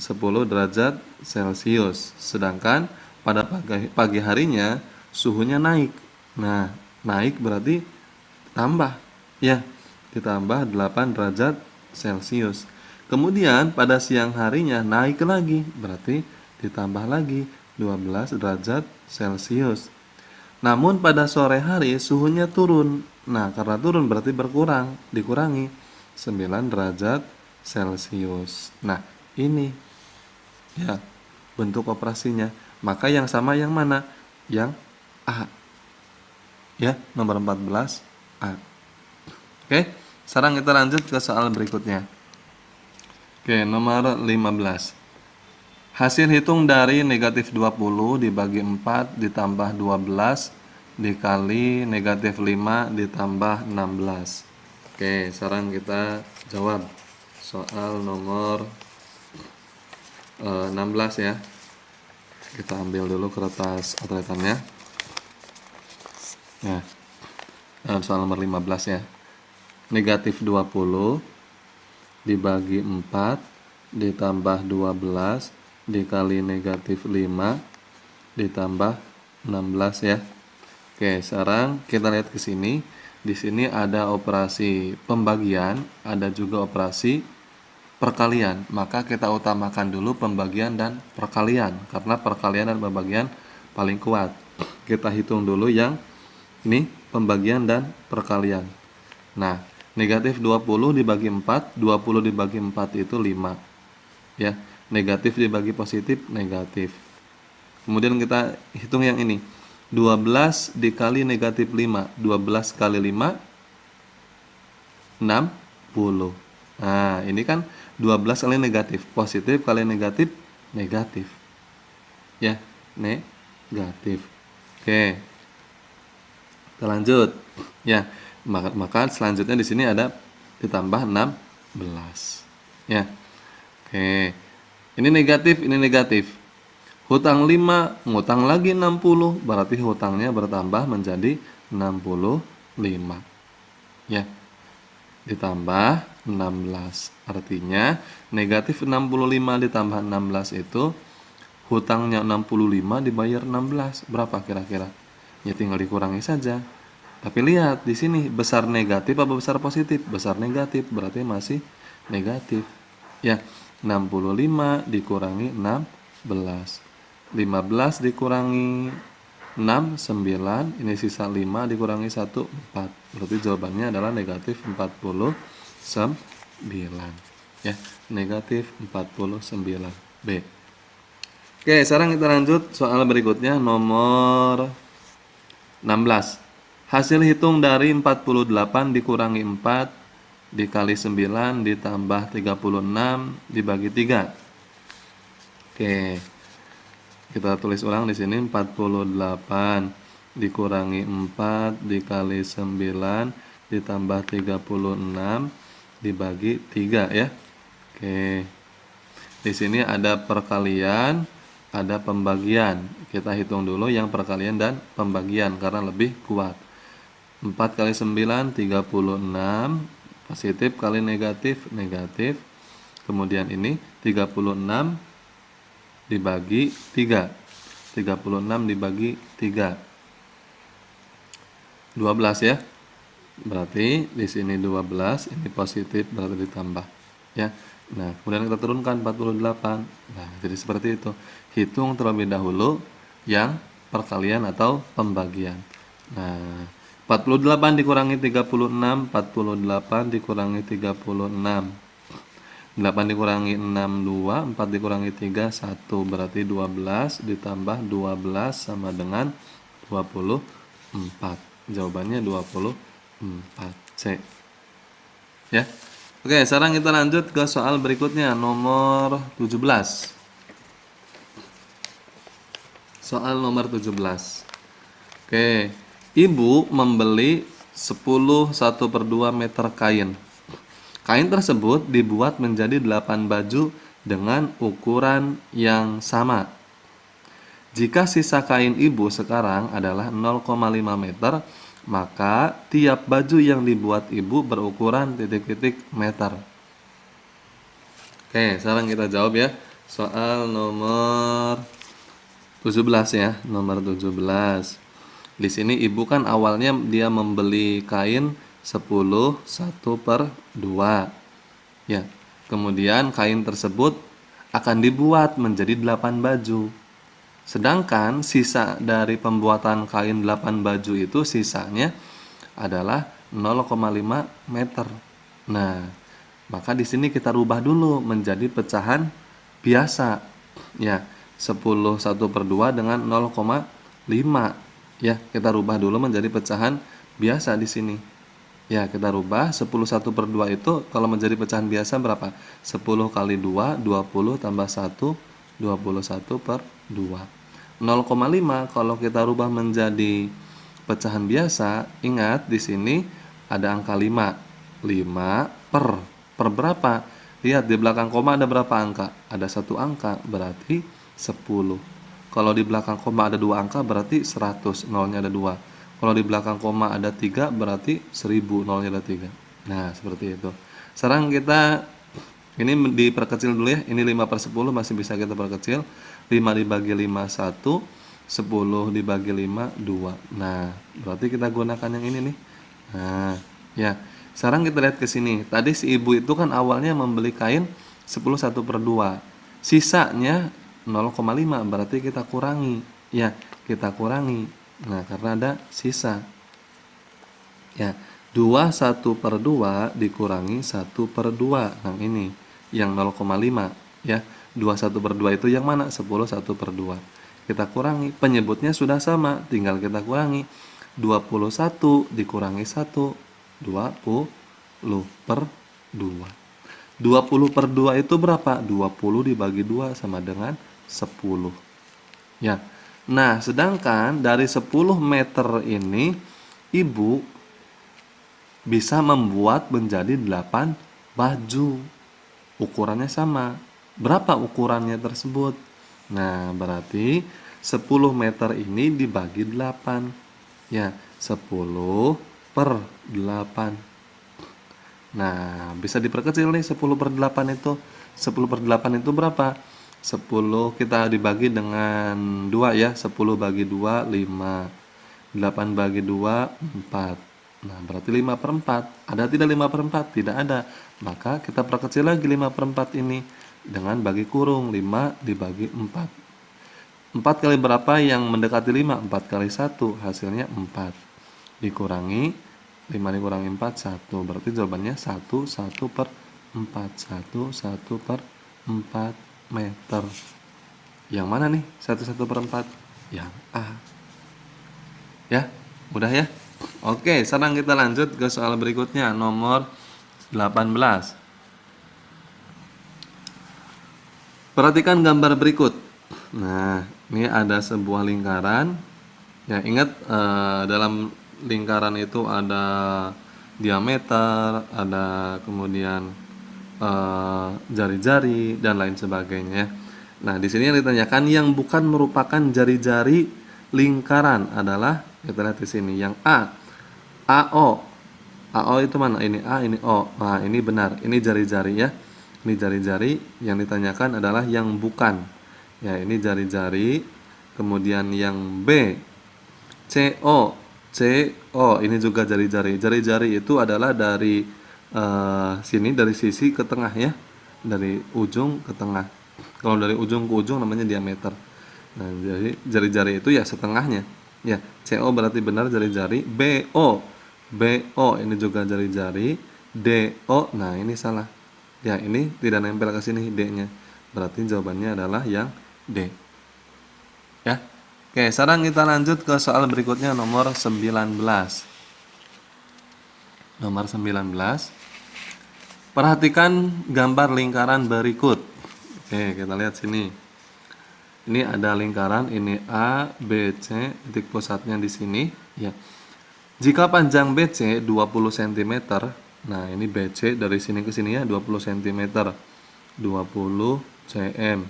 10 derajat Celcius. Sedangkan pada pagi harinya suhunya naik. Nah, naik berarti tambah. Ya, ditambah 8 derajat Celcius. Kemudian pada siang harinya naik lagi. Berarti ditambah lagi 12 derajat Celcius. Namun pada sore hari suhunya turun. Nah, karena turun berarti berkurang, dikurangi 9 derajat Celcius. Nah, ini ya bentuk operasinya. Maka yang sama yang mana? Yang A. Ya, nomor 14 A. Oke, sekarang kita lanjut ke soal berikutnya. Oke, nomor 15. Hasil hitung dari negatif 20 dibagi 4 ditambah 12 dikali negatif 5 ditambah 16. Oke, sekarang kita jawab soal nomor 16 ya. Kita ambil dulu kertas coretannya. Ya, soal nomor 15 ya. Negatif 20 dibagi 4 ditambah 12 dikali negatif 5 ditambah 16 ya. Oke, sekarang kita lihat ke sini. Di sini ada operasi pembagian, ada juga operasi perkalian. Maka kita utamakan dulu pembagian dan perkalian, karena perkalian dan pembagian paling kuat. Kita hitung dulu yang ini pembagian dan perkalian. Nah, negatif 20 dibagi 4, 20 dibagi 4 itu 5. Ya, negatif dibagi positif, negatif. Kemudian kita hitung yang ini. 12 dikali negatif 5. 12 kali 5, 60. Nah, ini kan 12 kali negatif. Positif kali negatif, negatif. Ya, negatif. Oke, kita lanjut. Ya, maka selanjutnya di sini ada ditambah 16. Ya. Oke. Ini negatif, ini negatif. Hutang 5, ngutang lagi 60, berarti hutangnya bertambah menjadi 65. Ya. Ditambah 16. Artinya negatif 65 ditambah 16 itu hutangnya 65 dibayar 16. Berapa kira-kira? Ya tinggal dikurangi saja. Tapi lihat di sini besar negatif apa besar positif? Besar negatif, berarti masih negatif. Ya, 65 dikurangi 16. 15 dikurangi 6, 9. Ini sisa 5 dikurangi 1, 4. Berarti jawabannya adalah negatif 49. Ya, negatif 49. B. Oke, sekarang kita lanjut soal berikutnya nomor 16. Hasil hitung dari 48 dikurangi 4 dikali 9 ditambah 36 dibagi 3. Oke. Kita tulis ulang di sini 48 dikurangi 4 dikali 9 ditambah 36 dibagi 3 ya. Oke. Di sini ada perkalian, ada pembagian. Kita hitung dulu yang perkalian dan pembagian karena lebih kuat. 4 kali 9, 36. Positif kali negatif, negatif. Kemudian ini 36 dibagi 3. 36 dibagi 3. 12 ya. Berarti di sini 12, ini positif berarti ditambah. Ya. Nah, kemudian kita turunkan 48. Nah, jadi seperti itu. Hitung terlebih dahulu yang perkalian atau pembagian. Nah, 48 dikurangi 36, 48 dikurangi 36. 8 dikurangi 6, 2, 4 dikurangi 3, 1. Berarti 12 ditambah 12 sama dengan 24. Jawabannya 24. C. Ya. Oke, sekarang kita lanjut ke soal berikutnya nomor 17. Soal nomor 17. Oke, ibu membeli 10 1/2 meter kain. Kain tersebut dibuat menjadi 8 baju dengan ukuran yang sama. Jika sisa kain ibu sekarang adalah 0,5 meter, maka tiap baju yang dibuat ibu berukuran titik-titik meter. Oke, sekarang kita jawab ya. Soal nomor 17 ya, nomor 17. Di sini ibu kan awalnya dia membeli kain 10 1/2. Ya. Kemudian kain tersebut akan dibuat menjadi 8 baju. Sedangkan sisa dari pembuatan kain 8 baju itu sisanya adalah 0,5 meter. Nah, maka di sini kita rubah dulu menjadi pecahan biasa. Ya, 10 1/2 dengan 0,5. Ya, kita rubah dulu menjadi pecahan biasa di sini. Ya, kita rubah 10 1/2 itu kalau menjadi pecahan biasa berapa? 10 kali 2, 20 tambah 1, 21/2. 0,5 kalau kita rubah menjadi pecahan biasa, ingat di sini ada angka 5. 5 per berapa? Lihat di belakang koma ada berapa angka? Ada 1 angka, berarti 10. Kalau di belakang koma ada 2 angka berarti 100, nolnya ada 2. Kalau di belakang koma ada 3 berarti 1000, nolnya ada 3. Nah, seperti itu. Sekarang kita ini diperkecil dulu ya. Ini 5/10 masih bisa kita perkecil. 5 dibagi 5 1, 10 dibagi 5 2. Nah, berarti kita gunakan yang ini nih. Nah, ya. Sekarang kita lihat ke sini. Tadi si ibu itu kan awalnya membeli kain 10 1/2. Sisanya 0,5 berarti kita kurangi. Ya, kita kurangi. Nah, karena ada sisa. Ya, 2 1/2 dikurangi 1/2. Nah, ini yang 0,5. Ya, 21/2 itu yang mana? 10 1/2. Kita kurangi, penyebutnya sudah sama, tinggal kita kurangi. 21 dikurangi 1, 20/2. 20/2 itu berapa? 20 dibagi 2 sama dengan 10. Ya. Nah, sedangkan dari 10 meter ini Ibu bisa membuat menjadi 8 baju. Ukurannya sama. Berapa ukurannya tersebut? Nah, berarti 10 meter ini dibagi 8. Ya, 10 per 8. Nah, bisa diperkecil nih 10 per 8 itu. 10 per 8 itu berapa? 10 kita dibagi dengan 2 ya. 10 bagi 2, 5. 8 bagi 2, 4. Nah, berarti 5 per 4. Ada tidak 5 per 4? Tidak ada. Maka kita perkecil lagi 5 per 4 ini dengan bagi kurung. 5 dibagi 4. 4 kali berapa yang mendekati 5? 4 kali 1, hasilnya 4. Dikurangi 5 dikurangi 4, 1. Berarti jawabannya 1, 1 per 4. 1, 1 per 4 meter. Yang mana nih 1, 1 per 4? Yang A. Ya, mudah ya? Oke, sekarang kita lanjut ke soal berikutnya, nomor 18. Perhatikan gambar berikut. Nah, ini ada sebuah lingkaran. Ya, ingat dalam lingkaran itu ada diameter, ada kemudian jari-jari dan lain sebagainya. Nah, di sini yang ditanyakan yang bukan merupakan jari-jari lingkaran adalah, kita lihat di sini yang A. AO. AO itu mana? Ini A, ini O. Nah, ini benar. Ini jari-jari ya. Ini jari-jari, yang ditanyakan adalah yang bukan. Ya, ini jari-jari. Kemudian yang B, CO. CO, ini juga jari-jari. Jari-jari itu adalah dari sini, dari sisi ke tengah ya. Dari ujung ke tengah. Kalau dari ujung ke ujung namanya diameter. Nah, jadi jari-jari itu ya setengahnya. Ya, CO berarti benar jari-jari. BO. BO ini juga jari-jari. DO, nah ini salah. Ya, ini tidak nempel ke sini D-nya. Berarti jawabannya adalah yang D. Ya. Oke, sekarang kita lanjut ke soal berikutnya, nomor 19. Nomor 19. Perhatikan gambar lingkaran berikut. Oke, kita lihat sini. Ini ada lingkaran, ini A, B, C, titik pusatnya di sini, ya. Jika panjang BC 20 cm, nah ini BC dari sini ke sini ya 20 cm, 20 cm.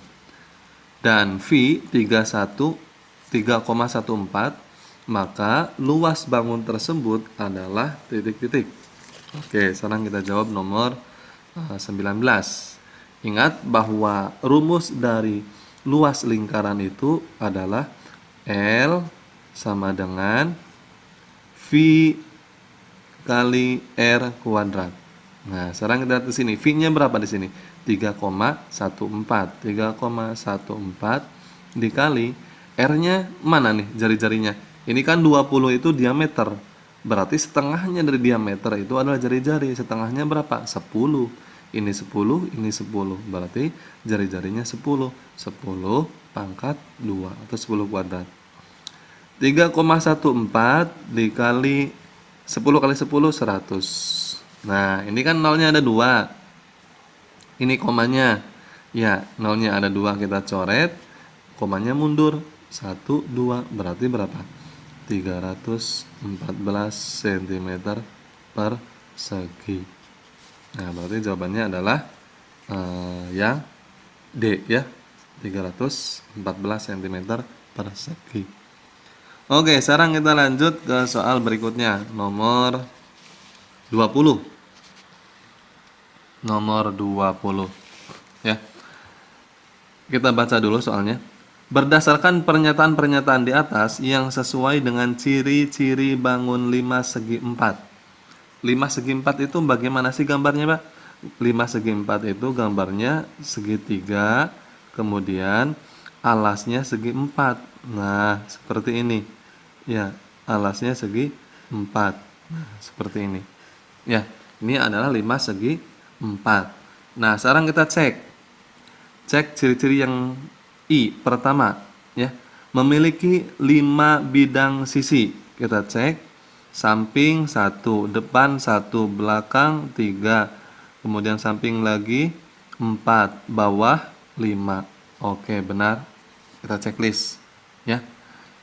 Dan V 3,14, maka luas bangun tersebut adalah titik-titik. Oke, sekarang kita jawab nomor 19. Ingat bahwa rumus dari luas lingkaran itu adalah L sama dengan V kali R kuadrat. Nah, sekarang kita lihat di sini. V-nya berapa di sini? 3,14. 3,14 dikali R-nya mana nih jari-jarinya? Ini kan 20 itu diameter. Berarti setengahnya dari diameter itu adalah jari-jari. Setengahnya berapa? 10. Ini 10, ini 10. Berarti jari-jarinya 10. 10 pangkat 2 atau 10 kuadrat. 3,14 dikali 10 kali 10, 100. Nah, ini kan nolnya ada 2. Ini komanya. Ya, nolnya ada 2, kita coret. Komanya mundur. 1, 2. Berarti berapa? 314 cm persegi. Nah, berarti jawabannya adalah yang D ya. 314 cm persegi. Oke, sekarang kita lanjut ke soal berikutnya, nomor 20. Nomor 20. Ya. Kita baca dulu soalnya. Berdasarkan pernyataan-pernyataan di atas yang sesuai dengan ciri-ciri bangun 5 segi 4. 5 segi 4 itu bagaimana sih gambarnya, Pak? 5 segi 4 itu gambarnya segitiga, kemudian alasnya segi 4. Nah, seperti ini. Ya, alasnya segi 4. Nah, seperti ini. Ya, ini adalah 5 segi 4. Nah, sekarang kita cek. Cek ciri-ciri yang I. Pertama, ya, memiliki 5 bidang sisi. Kita cek samping 1, depan 1, belakang 3, kemudian samping lagi 4, bawah 5. Oke, benar. Kita checklist, ya.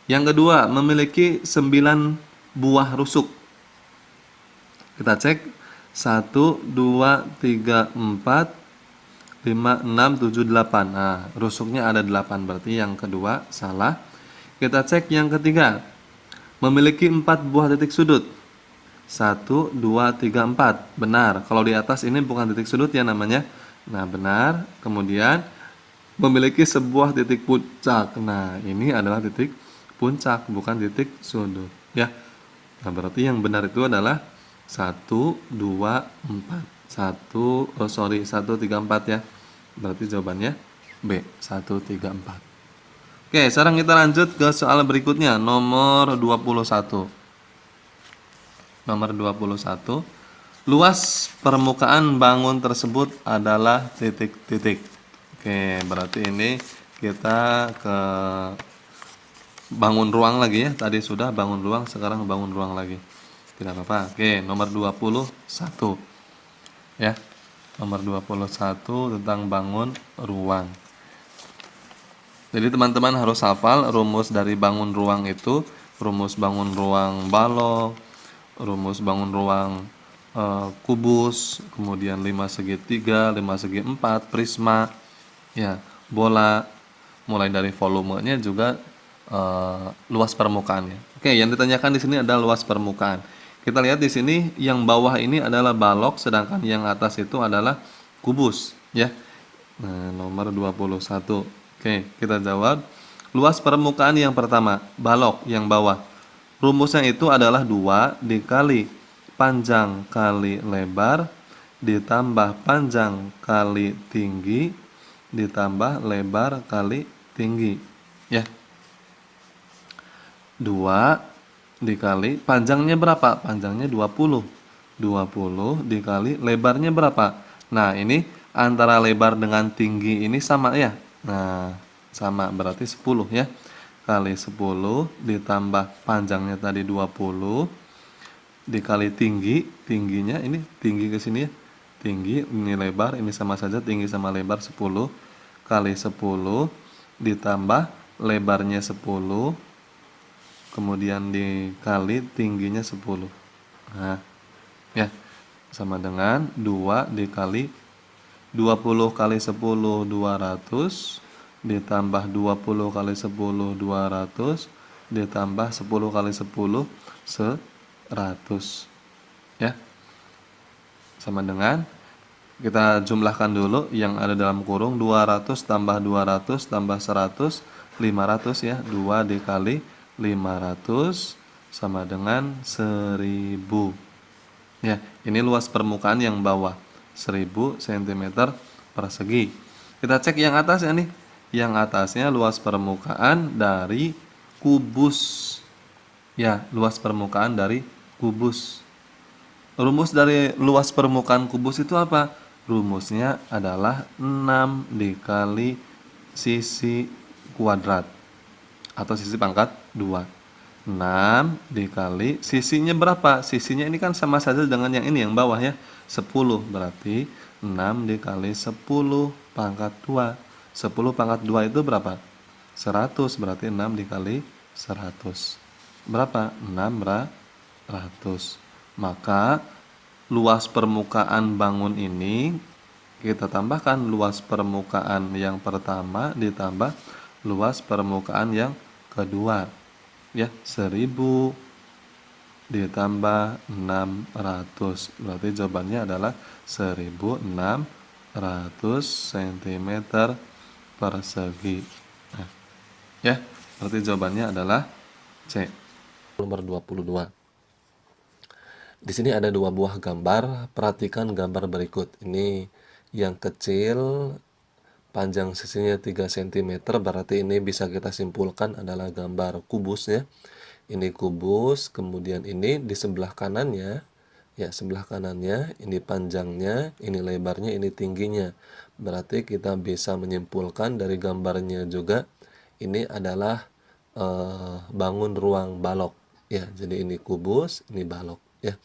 Yang kedua, memiliki 9 buah rusuk. Kita cek 1, 2, 3, 4, 5, 6, 7, 8. Nah, rusuknya ada 8, berarti yang kedua salah. Kita cek yang ketiga, memiliki 4 buah titik sudut. 1, 2, 3, 4. Benar. Kalau di atas ini bukan titik sudut ya namanya. Nah, benar. Kemudian memiliki sebuah titik puncak. Nah, ini adalah titik puncak, bukan titik sudut, ya. Nah, berarti yang benar itu adalah 1, 2, 4. 1, 3, 4 ya. Berarti jawabannya B, 1, 3, 4. Oke, sekarang kita lanjut ke soal berikutnya, nomor 21. Nomor 21. Luas permukaan bangun tersebut adalah titik-titik. Oke, berarti ini kita ke bangun ruang lagi ya. Tadi sudah bangun ruang, sekarang bangun ruang lagi. Tidak apa-apa. Oke, nomor 21. Ya. Nomor 21 tentang bangun ruang. Jadi teman-teman harus hafal rumus dari bangun ruang itu, rumus bangun ruang balok, rumus bangun ruang kubus, kemudian 5 segitiga, 5 segi 4, prisma, ya, bola, mulai dari volumenya juga luas permukaannya. Oke, yang ditanyakan di sini adalah luas permukaan. Kita lihat di sini yang bawah ini adalah balok, sedangkan yang atas itu adalah kubus, ya. Nah, nomor 21. Oke, kita jawab. Luas permukaan yang pertama, balok yang bawah. Rumusnya itu adalah 2 dikali panjang kali lebar ditambah panjang kali tinggi ditambah lebar kali tinggi. Ya. 2 dikali panjangnya berapa? Panjangnya 20. 20 dikali lebarnya berapa? Nah, ini antara lebar dengan tinggi ini sama ya. Nah, sama berarti 10 ya. Kali 10 ditambah panjangnya tadi 20 dikali tinggi, tingginya ini tinggi ke sini ya. Tinggi ini lebar, ini sama saja tinggi sama lebar 10 kali 10 ditambah lebarnya 10 kemudian dikali tingginya 10. Nah, ya, sama dengan 2 dikali 20 kali 10 200 ditambah 20 kali 10 200 ditambah 10 kali 10 100. Ya. Sama dengan kita jumlahkan dulu yang ada dalam kurung 200 tambah 200 tambah 100 500 ya. 2 dikali 500 sama dengan 1000. Ya, ini luas permukaan yang bawah 1000 cm persegi. Kita cek yang atas ya nih. Yang atasnya luas permukaan dari kubus. Ya, luas permukaan dari kubus. Rumus dari luas permukaan kubus itu apa? Rumusnya adalah 6 dikali sisi kuadrat atau sisi pangkat 2. 6 dikali sisinya berapa? Sisinya ini kan sama saja dengan yang ini yang bawah ya. 10 berarti 6 dikali 10 pangkat 2. 10 pangkat 2 itu berapa? 100 berarti 6 dikali 100. Berapa? 600. Maka luas permukaan bangun ini kita tambahkan luas permukaan yang pertama ditambah luas permukaan yang kedua. Ya, 1000 ditambah 600. Berarti jawabannya adalah 1600 cm persegi. Nah, ya, berarti jawabannya adalah C. Nomor 22. Di sini ada 2 buah gambar. Perhatikan gambar berikut. Ini yang kecil, panjang sisinya 3 cm, berarti ini bisa kita simpulkan adalah gambar kubus ya. Ini kubus, kemudian ini di sebelah kanannya Ya, sebelah kanannya, ini panjangnya, ini lebarnya, ini tingginya. Berarti kita bisa menyimpulkan dari gambarnya juga, ini adalah bangun ruang balok. Ya, jadi ini kubus, ini balok. Ya.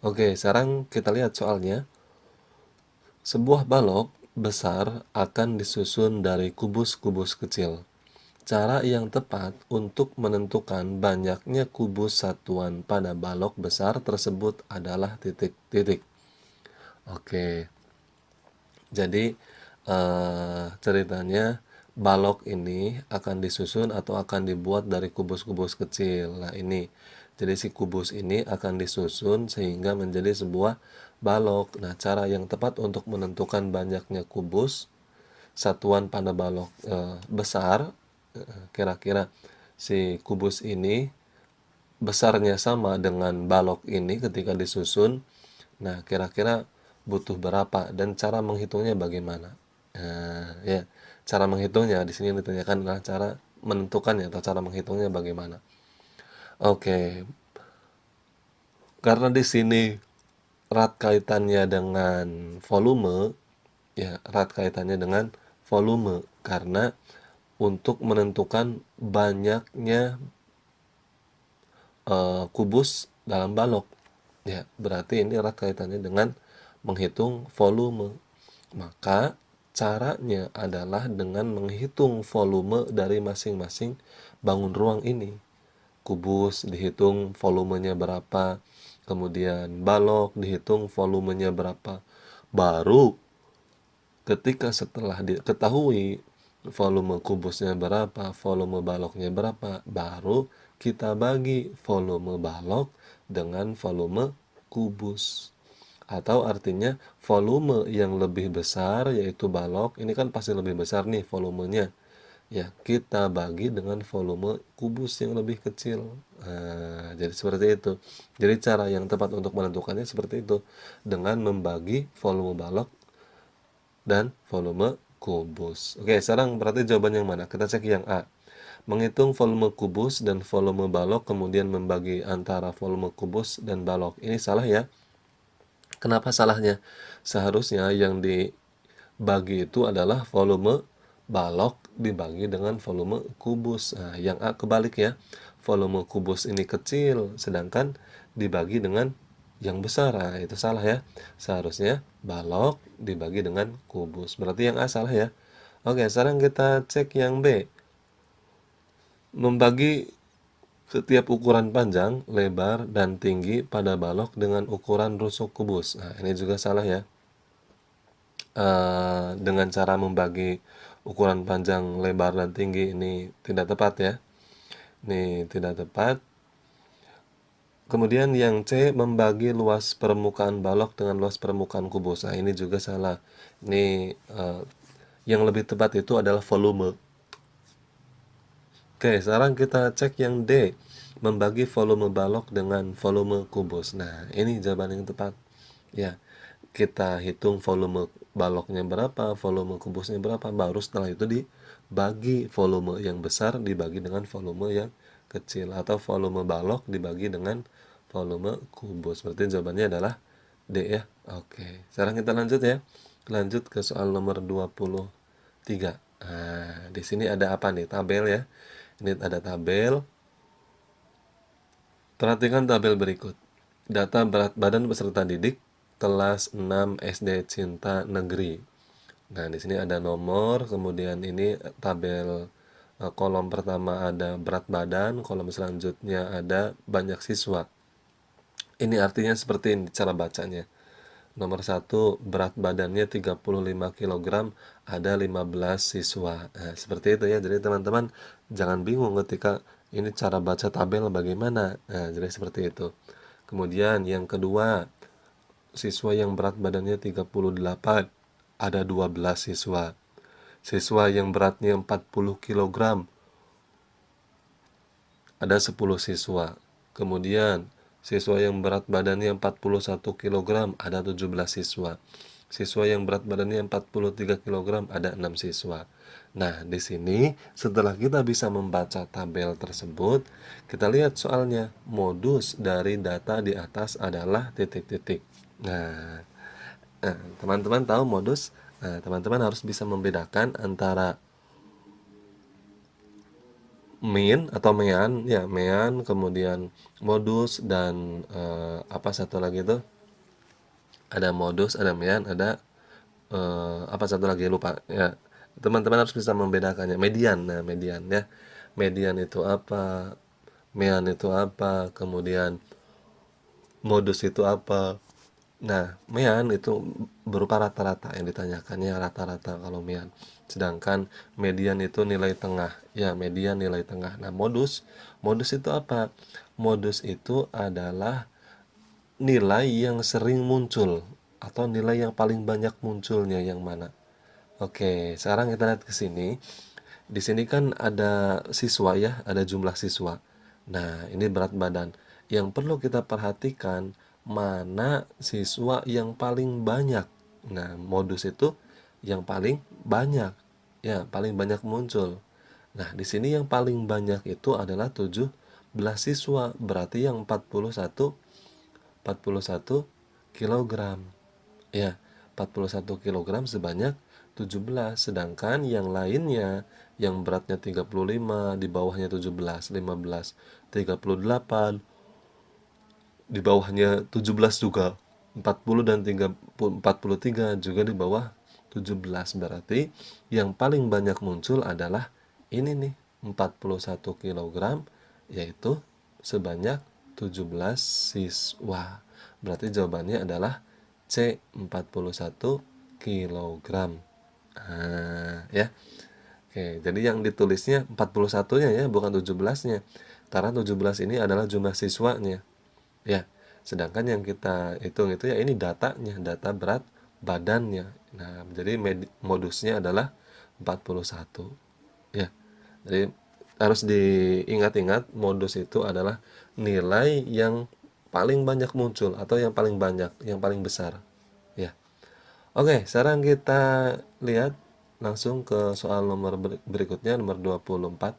Oke, sekarang kita lihat soalnya. Sebuah balok besar akan disusun dari kubus-kubus kecil. Cara yang tepat untuk menentukan banyaknya kubus satuan pada balok besar tersebut adalah titik-titik. Oke, jadi ceritanya balok ini akan disusun atau akan dibuat dari kubus-kubus kecil. Nah ini, jadi si kubus ini akan disusun sehingga menjadi sebuah balok. Nah cara yang tepat untuk menentukan banyaknya kubus satuan pada balok besar, kira-kira si kubus ini besarnya sama dengan balok ini ketika disusun. Nah, kira-kira butuh berapa dan cara menghitungnya bagaimana? Nah, ya, cara menghitungnya di sini ditanyakan adalah cara menentukannya atau cara menghitungnya bagaimana. Oke, karena di sini erat kaitannya dengan volume, ya, erat kaitannya dengan volume karena untuk menentukan banyaknya kubus dalam balok. Ya, berarti ini erat kaitannya dengan menghitung volume. Maka caranya adalah dengan menghitung volume dari masing-masing bangun ruang ini. Kubus dihitung volumenya berapa, kemudian balok dihitung volumenya berapa. Baru ketika setelah diketahui volume kubusnya berapa, volume baloknya berapa, baru kita bagi volume balok dengan volume kubus. Atau artinya volume yang lebih besar yaitu balok, ini kan pasti lebih besar nih volumenya. Ya, kita bagi dengan volume kubus yang lebih kecil. Nah, jadi seperti itu. Jadi cara yang tepat untuk menentukannya seperti itu. Dengan membagi volume balok dan volume kubus. Oke, sekarang berarti jawaban yang mana? Kita cek yang A. Menghitung volume kubus dan volume balok, kemudian membagi antara volume kubus dan balok. Ini salah ya. Kenapa salahnya? Seharusnya yang dibagi itu adalah volume balok dibagi dengan volume kubus. Nah, yang A kebalik ya. Volume kubus ini kecil, sedangkan dibagi dengan yang besar. Nah, itu salah ya. Seharusnya balok dibagi dengan kubus. Berarti yang A salah ya. Oke, sekarang kita cek yang B. Membagi setiap ukuran panjang, lebar, dan tinggi pada balok dengan ukuran rusuk kubus. Nah, ini juga salah ya. Dengan cara membagi ukuran panjang, lebar, dan tinggi ini tidak tepat ya. Ini tidak tepat. Kemudian yang C, membagi luas permukaan balok dengan luas permukaan kubus. Nah, ini juga salah. Ini yang lebih tepat itu adalah volume. Oke, sekarang kita cek yang D, membagi volume balok dengan volume kubus. Nah, ini jawaban yang tepat. Ya, kita hitung volume baloknya berapa, volume kubusnya berapa, baru setelah itu dibagi volume yang besar dibagi dengan volume yang kecil, atau volume balok dibagi dengan volume kubus. Berarti jawabannya adalah D ya. Oke, sekarang kita lanjut ya. Lanjut ke soal nomor 23. Nah, di sini ada apa nih? Tabel ya. Ini ada tabel. Perhatikan tabel berikut. Data berat badan peserta didik kelas 6 SD Cinta Negeri. Nah, di sini ada nomor, kemudian ini tabel kolom pertama ada berat badan, kolom selanjutnya ada banyak siswa. Ini artinya seperti ini cara bacanya. Nomor 1, berat badannya 35 kg, ada 15 siswa. Nah, seperti itu ya. Jadi teman-teman jangan bingung ketika ini cara baca tabel bagaimana. Nah, jadi seperti itu. Kemudian yang kedua, siswa yang berat badannya 38, ada 12 siswa. Siswa yang beratnya 40 kg, ada 10 siswa. Kemudian siswa yang berat badannya 41 kg, ada 17 siswa. Siswa yang berat badannya 43 kg ada 6 siswa. Nah, di sini setelah kita bisa membaca tabel tersebut, kita lihat soalnya. Modus dari data di atas adalah titik-titik. Nah, teman-teman tahu modus? Nah, teman-teman harus bisa membedakan antara mean atau mean, ya mean, kemudian modus dan apa satu lagi itu? Ada modus, ada mean, ada apa satu lagi lupa ya. Teman-teman harus bisa membedakannya. Median, nah median ya. Median itu apa? Mean itu apa? Kemudian modus itu apa? Nah, mean itu berupa rata-rata yang ditanyakannya rata-rata kalau mean. Sedangkan median itu nilai tengah. Ya, median nilai tengah. Nah, modus itu apa? Modus itu adalah nilai yang sering muncul atau nilai yang paling banyak munculnya yang mana? Oke, sekarang kita lihat ke sini. Di sini kan ada siswa ya, ada jumlah siswa. Nah, ini berat badan. Yang perlu kita perhatikan mana siswa yang paling banyak. Nah, modus itu yang paling banyak. Ya, paling banyak muncul. Nah, di sini yang paling banyak itu adalah 17 siswa. Berarti yang 41 kilogram. Ya, 41 kilogram sebanyak 17. Sedangkan yang lainnya yang beratnya 35, di bawahnya 17, 15, 38, di bawahnya 17 juga. 40 dan 43 juga di bawah 17. Berarti yang paling banyak muncul adalah ini nih, 41 kilogram, yaitu sebanyak 17 siswa. Berarti jawabannya adalah C, 41 kilogram. Ya. Oke, jadi yang ditulisnya 41-nya ya, bukan 17-nya. Karena 17 ini adalah jumlah siswanya. Ya. Sedangkan yang kita hitung itu ya ini datanya, data berat badannya. Nah, jadi modusnya adalah 41. Ya. Jadi harus diingat-ingat modus itu adalah nilai yang paling banyak muncul atau yang paling banyak, yang paling besar. Ya. Oke, sekarang kita lihat langsung ke soal nomor berikutnya, nomor 24.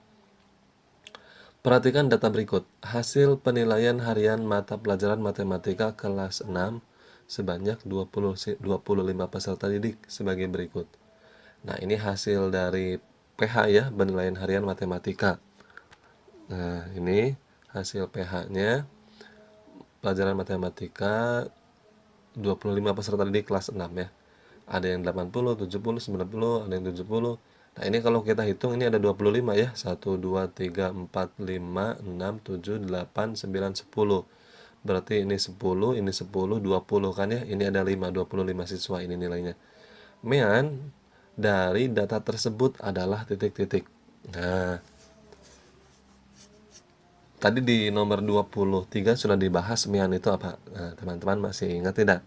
Perhatikan data berikut. Hasil penilaian harian mata pelajaran matematika kelas 6 sebanyak 25 peserta didik sebagai berikut. Nah, ini hasil dari PH ya, penilaian harian matematika. Nah, ini hasil PH-nya pelajaran matematika 25 peserta didik kelas 6 ya. Ada yang 80, 70, 90, ada yang 70. Nah, ini kalau kita hitung ini ada 25 ya. 1, 2, 3, 4, 5, 6, 7, 8, 9, 10. Berarti ini 10, ini 10, 20 kan ya. Ini ada 5, 25 siswa ini nilainya. Mean dari data tersebut adalah titik-titik. Nah, tadi di nomor 23 sudah dibahas mean itu apa. Nah, teman-teman masih ingat tidak?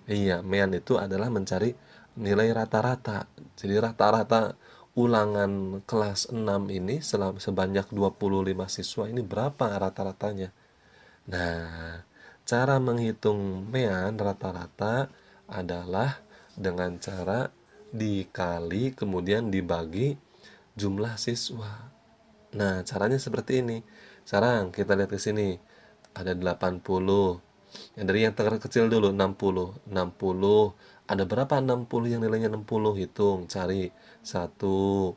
Iya, mean itu adalah mencari nilai rata-rata. Jadi rata-rata ulangan kelas 6 ini sebanyak 25 siswa ini berapa rata-ratanya? Nah, cara menghitung mean rata-rata adalah dengan cara dikali kemudian dibagi jumlah siswa. Nah, caranya seperti ini. Sekarang kita lihat ke sini. Ada 80. Yang dari yang terkecil dulu 60. 60. Ada berapa 60 yang nilainya 60? Hitung, cari. 1,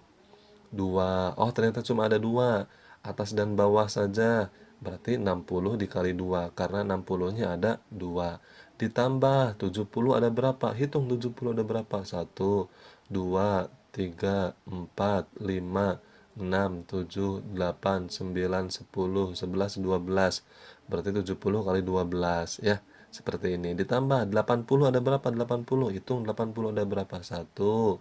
2. Oh, ternyata cuma ada 2. Atas dan bawah saja. Berarti 60 dikali 2 karena 60-nya ada 2. Ditambah 70 ada berapa? Hitung 70 ada berapa? 1, 2, 3, 4, 5, 6, 7, 8, 9, 10, 11, 12. Berarti 70 kali 12 ya. Seperti ini. Ditambah 80 ada berapa? 80. Hitung 80 ada berapa? 1.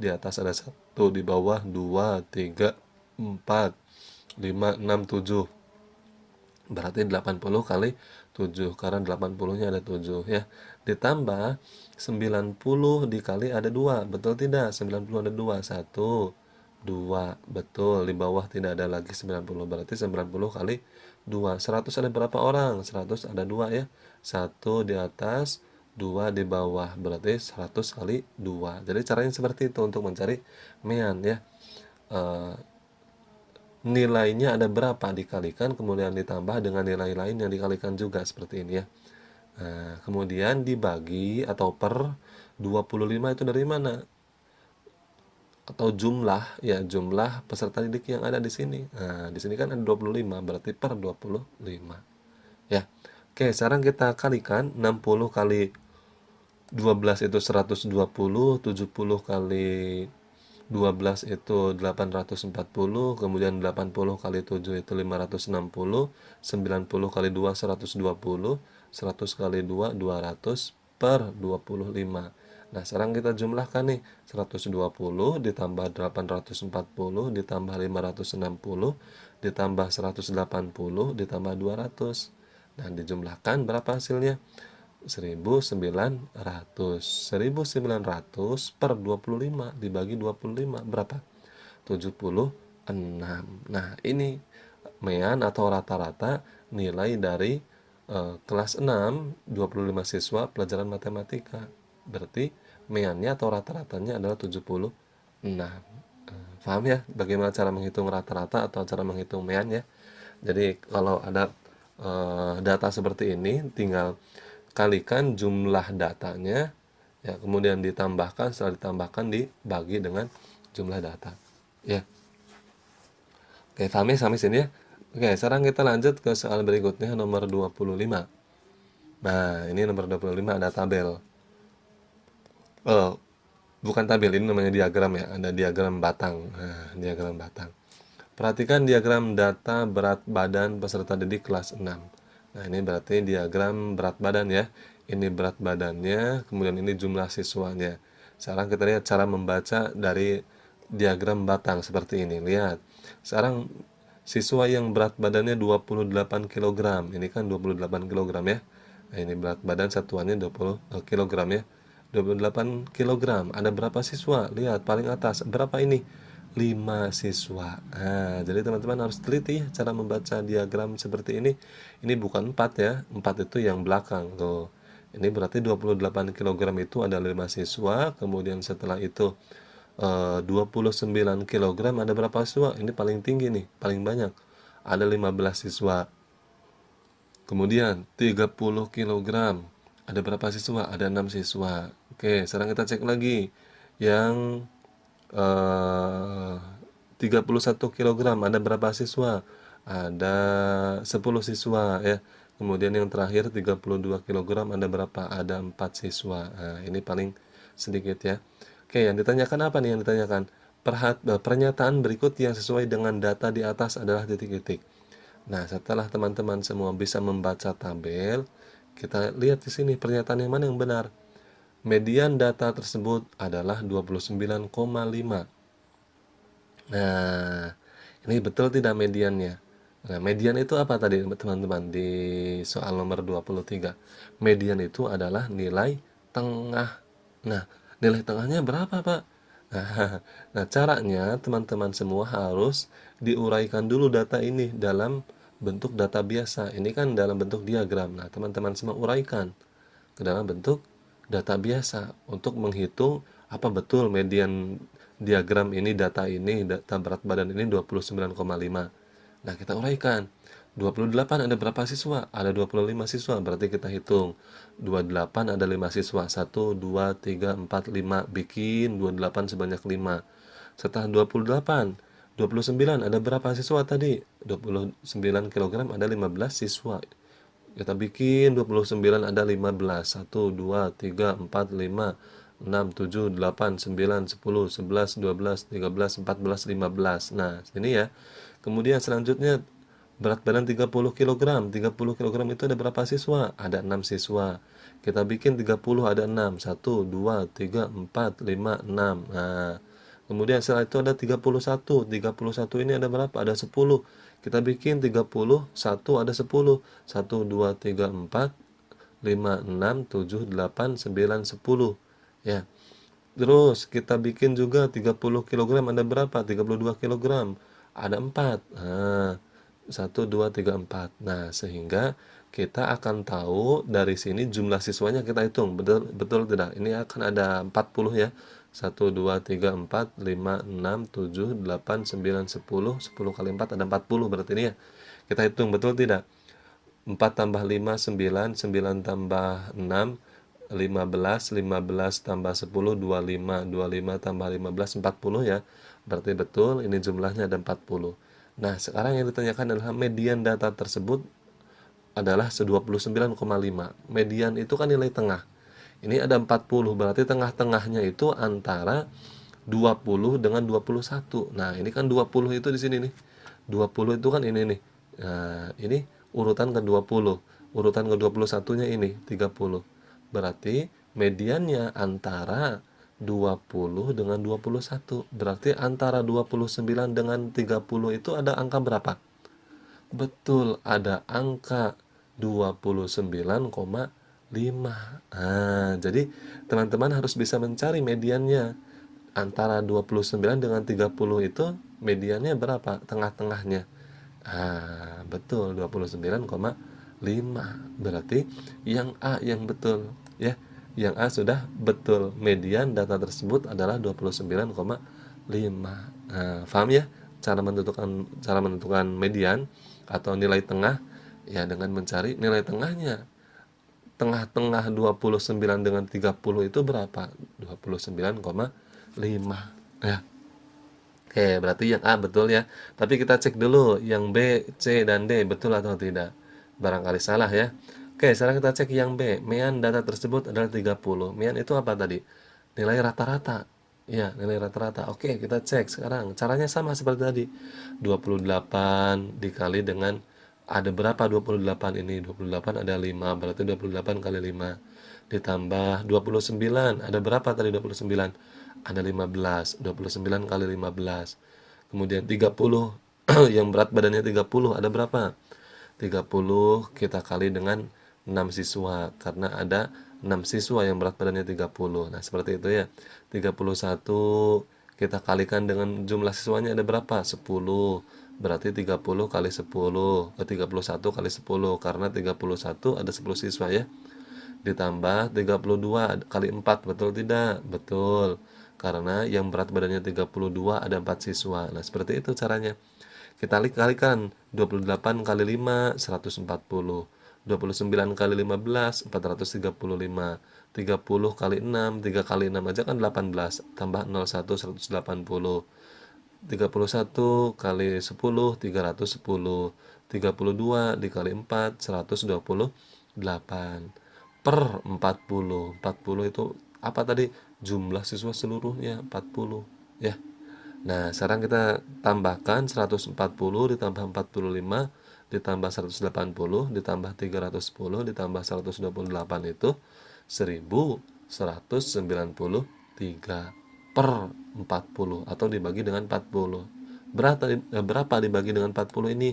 Di atas ada 1, di bawah 2, 3, 4, 5, 6, 7. Berarti 80 kali 7 karena 80-nya ada 7 ya. Ditambah 90 dikali ada 2. Betul tidak? 90 ada 2. 1, 2. Betul. Di bawah tidak ada lagi 90. Berarti 90 kali 2. 100 ada berapa orang? 100 ada 2 ya. 1 di atas, 2 di bawah, berarti 100 kali 2. Jadi caranya seperti itu untuk mencari mean ya. Nilainya ada berapa dikalikan, kemudian ditambah dengan nilai lain yang dikalikan juga, seperti ini ya. Nah, kemudian dibagi atau per 25 itu dari mana? Atau jumlah, ya jumlah peserta didik yang ada di sini. Nah, di sini kan ada 25, berarti per 25. Ya. Oke, sekarang kita kalikan 60 kali 12 itu 120, 70 kali 12 itu 840, kemudian 80 kali 7 itu 560, 90 kali 2 120, 100 kali 2 200 per 25. Nah, sekarang kita jumlahkan nih, 120 ditambah 840 ditambah 560 ditambah 180 ditambah 200. Nah, dijumlahkan berapa hasilnya? 1900 per 25 dibagi 25 berapa? 76. Nah, ini mean atau rata-rata nilai dari kelas 6 25 siswa pelajaran matematika. Berarti meannya atau rata-ratanya adalah 76. Paham ya bagaimana cara menghitung rata-rata atau cara menghitung mean ya? Jadi kalau ada data seperti ini tinggal kalikan jumlah datanya ya, kemudian ditambahkan, setelah ditambahkan dibagi dengan jumlah data ya. Oke, paham ya sampai sini ya. Oke, sekarang kita lanjut ke soal berikutnya nomor 25. Nah, ini nomor 25 ada tabel. Oh, bukan tabel, ini namanya diagram ya. Ada diagram batang. Nah, diagram batang. Perhatikan diagram data berat badan peserta didik kelas 6. Nah, ini berarti diagram berat badan ya. Ini berat badannya, kemudian ini jumlah siswanya. Sekarang kita lihat cara membaca dari diagram batang seperti ini. Lihat. Sekarang siswa yang berat badannya 28 kg. Ini kan 28 kg ya. Nah, ini berat badan satuannya 20 kg ya. 28 kg. Ada berapa siswa? Lihat paling atas. Berapa ini? 5 siswa. Nah, jadi teman-teman harus teliti ya cara membaca diagram seperti ini. Ini bukan 4 ya. 4 itu yang belakang. Tuh. Ini berarti 28 kg itu ada 5 siswa. Kemudian setelah itu 29 kg ada berapa siswa? Ini paling tinggi nih, paling banyak. Ada 15 siswa. Kemudian 30 kg. Ada berapa siswa? Ada 6 siswa. Oke, sekarang kita cek lagi. Yang 31 kg ada berapa siswa? Ada 10 siswa ya. Kemudian yang terakhir 32 kg ada berapa? Ada 4 siswa. Nah, ini paling sedikit ya. Oke, yang ditanyakan apa nih yang ditanyakan? Pernyataan berikut yang sesuai dengan data di atas adalah titik-titik. Nah, setelah teman-teman semua bisa membaca tabel, kita lihat di sini pernyataan yang mana yang benar. Median data tersebut adalah 29,5. Nah, ini betul tidak mediannya? Nah, median itu apa tadi teman-teman di soal nomor 23? Median itu adalah nilai tengah. Nah, nilai tengahnya berapa, Pak? Nah, caranya teman-teman semua harus diuraikan dulu data ini dalam bentuk data biasa. Ini kan dalam bentuk diagram. Nah, teman-teman semua uraikan ke dalam bentuk data biasa untuk menghitung apa betul median diagram ini, data berat badan ini 29,5. Nah, kita uraikan. 28 ada berapa siswa? Ada 25 siswa, berarti kita hitung. 28 ada 5 siswa. 1, 2, 3, 4, 5. Bikin 28 sebanyak 5. Setelah 28, 29 ada berapa siswa tadi? 29 kg ada 15 siswa. Kita bikin 29 ada 15. 1, 2, 3, 4, 5, 6, 7, 8, 9, 10, 11, 12, 13, 14, 15. Nah, sini ya. Kemudian selanjutnya berat badan 30 kg. 30 kg itu ada berapa siswa? Ada 6 siswa. Kita bikin 30 ada 6. 1, 2, 3, 4, 5, 6. Nah, kemudian setelah itu ada 31. 31 ini ada berapa? Ada 10. Kita bikin 31 ada 10. 1, 2, 3, 4, 5, 6, 7, 8, 9, 10. Ya. Terus kita bikin juga 30 kg ada berapa? 32 kg. Ada 4. Nah, 1, 2, 3, 4. Nah, sehingga kita akan tahu dari sini jumlah siswanya kita hitung. Betul, betul tidak? Ini akan ada 40 ya. 1, 2, 3, 4, 5, 6, 7, 8, 9, 10. 10 kali 4 ada 40 berarti ini ya. Kita hitung, betul tidak? 4 tambah 5, 9. 9 tambah 6, 15. 15 tambah 10, 25. 25 tambah 15, 40 ya. Berarti betul, ini jumlahnya ada 40. Nah, sekarang yang ditanyakan adalah median data tersebut adalah 29,5. Median itu kan nilai tengah. Ini ada 40, berarti tengah-tengahnya itu antara 20 dengan 21. Nah, ini kan 20 itu di sini nih. 20 itu kan ini nih. Nah, ini urutan ke-20. Urutan ke-21-nya ini 30. Berarti mediannya antara 20 dengan 21. Berarti antara 29 dengan 30 itu ada angka berapa? Betul, ada angka 29,5. Nah, jadi teman-teman harus bisa mencari mediannya. Antara 29 dengan 30 itu mediannya berapa? Tengah-tengahnya. Ah, betul, 29,5. Berarti yang A yang betul, ya. Yang A sudah betul. Median data tersebut adalah 29,5. Nah, paham ya? Cara menentukan median atau nilai tengah ya dengan mencari nilai tengahnya. Tengah-tengah 29 dengan 30 itu berapa? 29,5 ya. Oke, berarti yang A betul ya. Tapi kita cek dulu yang B, C, dan D betul atau tidak. Barangkali salah ya. Oke, sekarang kita cek yang B. Mean data tersebut adalah 30. Mean itu apa tadi? Nilai rata-rata. Ya, nilai rata-rata. Oke, kita cek sekarang. Caranya sama seperti tadi. 28 dikali dengan ada berapa 28 ini? 28 ada 5, berarti 28 kali 5. Ditambah 29, ada berapa tadi 29? Ada 15, 29 kali 15. Kemudian 30, yang berat badannya 30, ada berapa? 30 kita kali dengan 6 siswa, karena ada 6 siswa yang berat badannya 30. Nah, seperti itu ya. 31 kita kalikan dengan jumlah siswanya ada berapa? 10. Berarti 30 kali 10, 31 kali 10, karena 31 ada 10 siswa ya. Ditambah 32 kali 4, betul tidak? Betul. Karena yang berat badannya 32 ada 4 siswa. Nah, seperti itu caranya. Kita kalikan 28 kali 5, 140. 29 kali 15, 435. 30 kali 6, 3 kali 6 aja kan 18. Tambah 01, 180. 31 kali 10, 310. 32 dikali 4, 128. Per 40. 40 itu apa tadi? Jumlah siswa seluruhnya 40 ya. Nah, sekarang kita tambahkan 140 ditambah 45 ditambah 180 ditambah 310 ditambah 128 itu 1193 per 40 atau dibagi dengan 40. Berapa dibagi dengan 40 ini?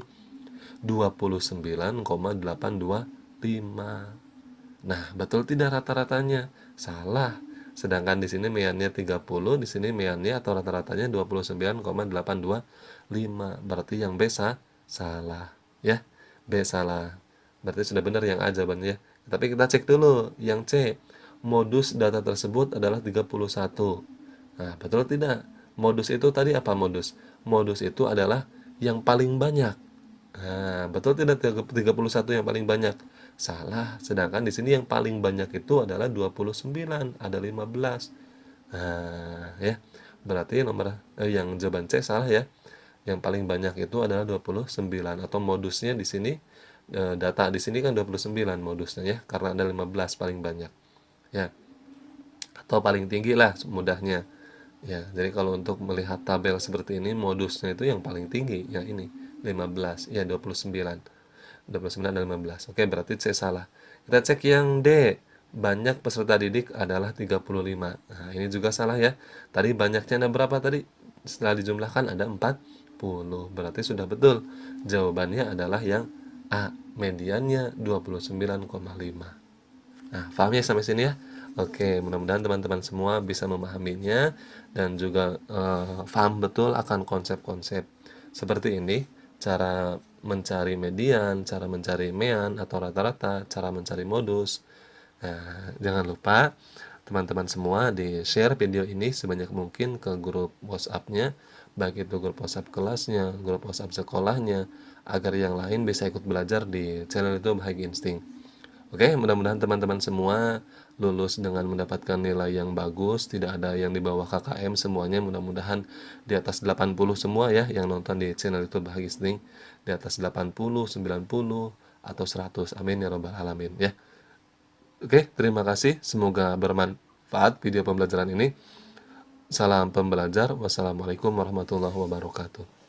29,825. Nah, betul tidak rata-ratanya? Salah. Sedangkan di sini meannya 30, di sini meannya atau rata-ratanya 29,825. Berarti yang B salah, ya. B salah. Berarti sudah benar yang A jawabannya. Tapi kita cek dulu yang C. Modus data tersebut adalah 31. Nah, betul tidak? Modus itu tadi apa modus? Modus itu adalah yang paling banyak. Nah, betul tidak 31 yang paling banyak? Salah. Sedangkan di sini yang paling banyak itu adalah 29, ada 15. Nah, ya. Berarti yang jawaban C salah ya. Yang paling banyak itu adalah 29 atau modusnya di sini data di sini kan 29 modusnya ya, karena ada 15 paling banyak. Ya. Atau paling tinggi lah mudahnya. Ya, jadi kalau untuk melihat tabel seperti ini modusnya itu yang paling tinggi, yang ini 15, ya 29. 29 dan 15. Oke, berarti C salah. Kita cek yang D. Banyak peserta didik adalah 35. Nah, ini juga salah ya. Tadi banyaknya ada berapa tadi? Setelah dijumlahkan ada 40. Berarti sudah betul. Jawabannya adalah yang A. Mediannya 29,5. Nah, paham ya sampai sini ya? Oke, mudah-mudahan teman-teman semua bisa memahaminya dan juga paham betul akan konsep-konsep seperti ini, cara mencari median, cara mencari mean atau rata-rata, cara mencari modus. Nah, jangan lupa teman-teman semua di-share video ini sebanyak mungkin ke grup WhatsApp-nya, baik itu grup WhatsApp kelasnya, grup WhatsApp sekolahnya, agar yang lain bisa ikut belajar di channel YouTube Hagi Insting. Oke, mudah-mudahan teman-teman semua lulus dengan mendapatkan nilai yang bagus, tidak ada yang di bawah KKM, semuanya mudah-mudahan di atas 80 semua ya yang nonton di channel YouTube Hagi Insting, di atas 80, 90 atau 100. Amin ya robbal alamin ya. Oke, terima kasih. Semoga bermanfaat video pembelajaran ini. Salam pembelajar. Wassalamualaikum warahmatullahi wabarakatuh.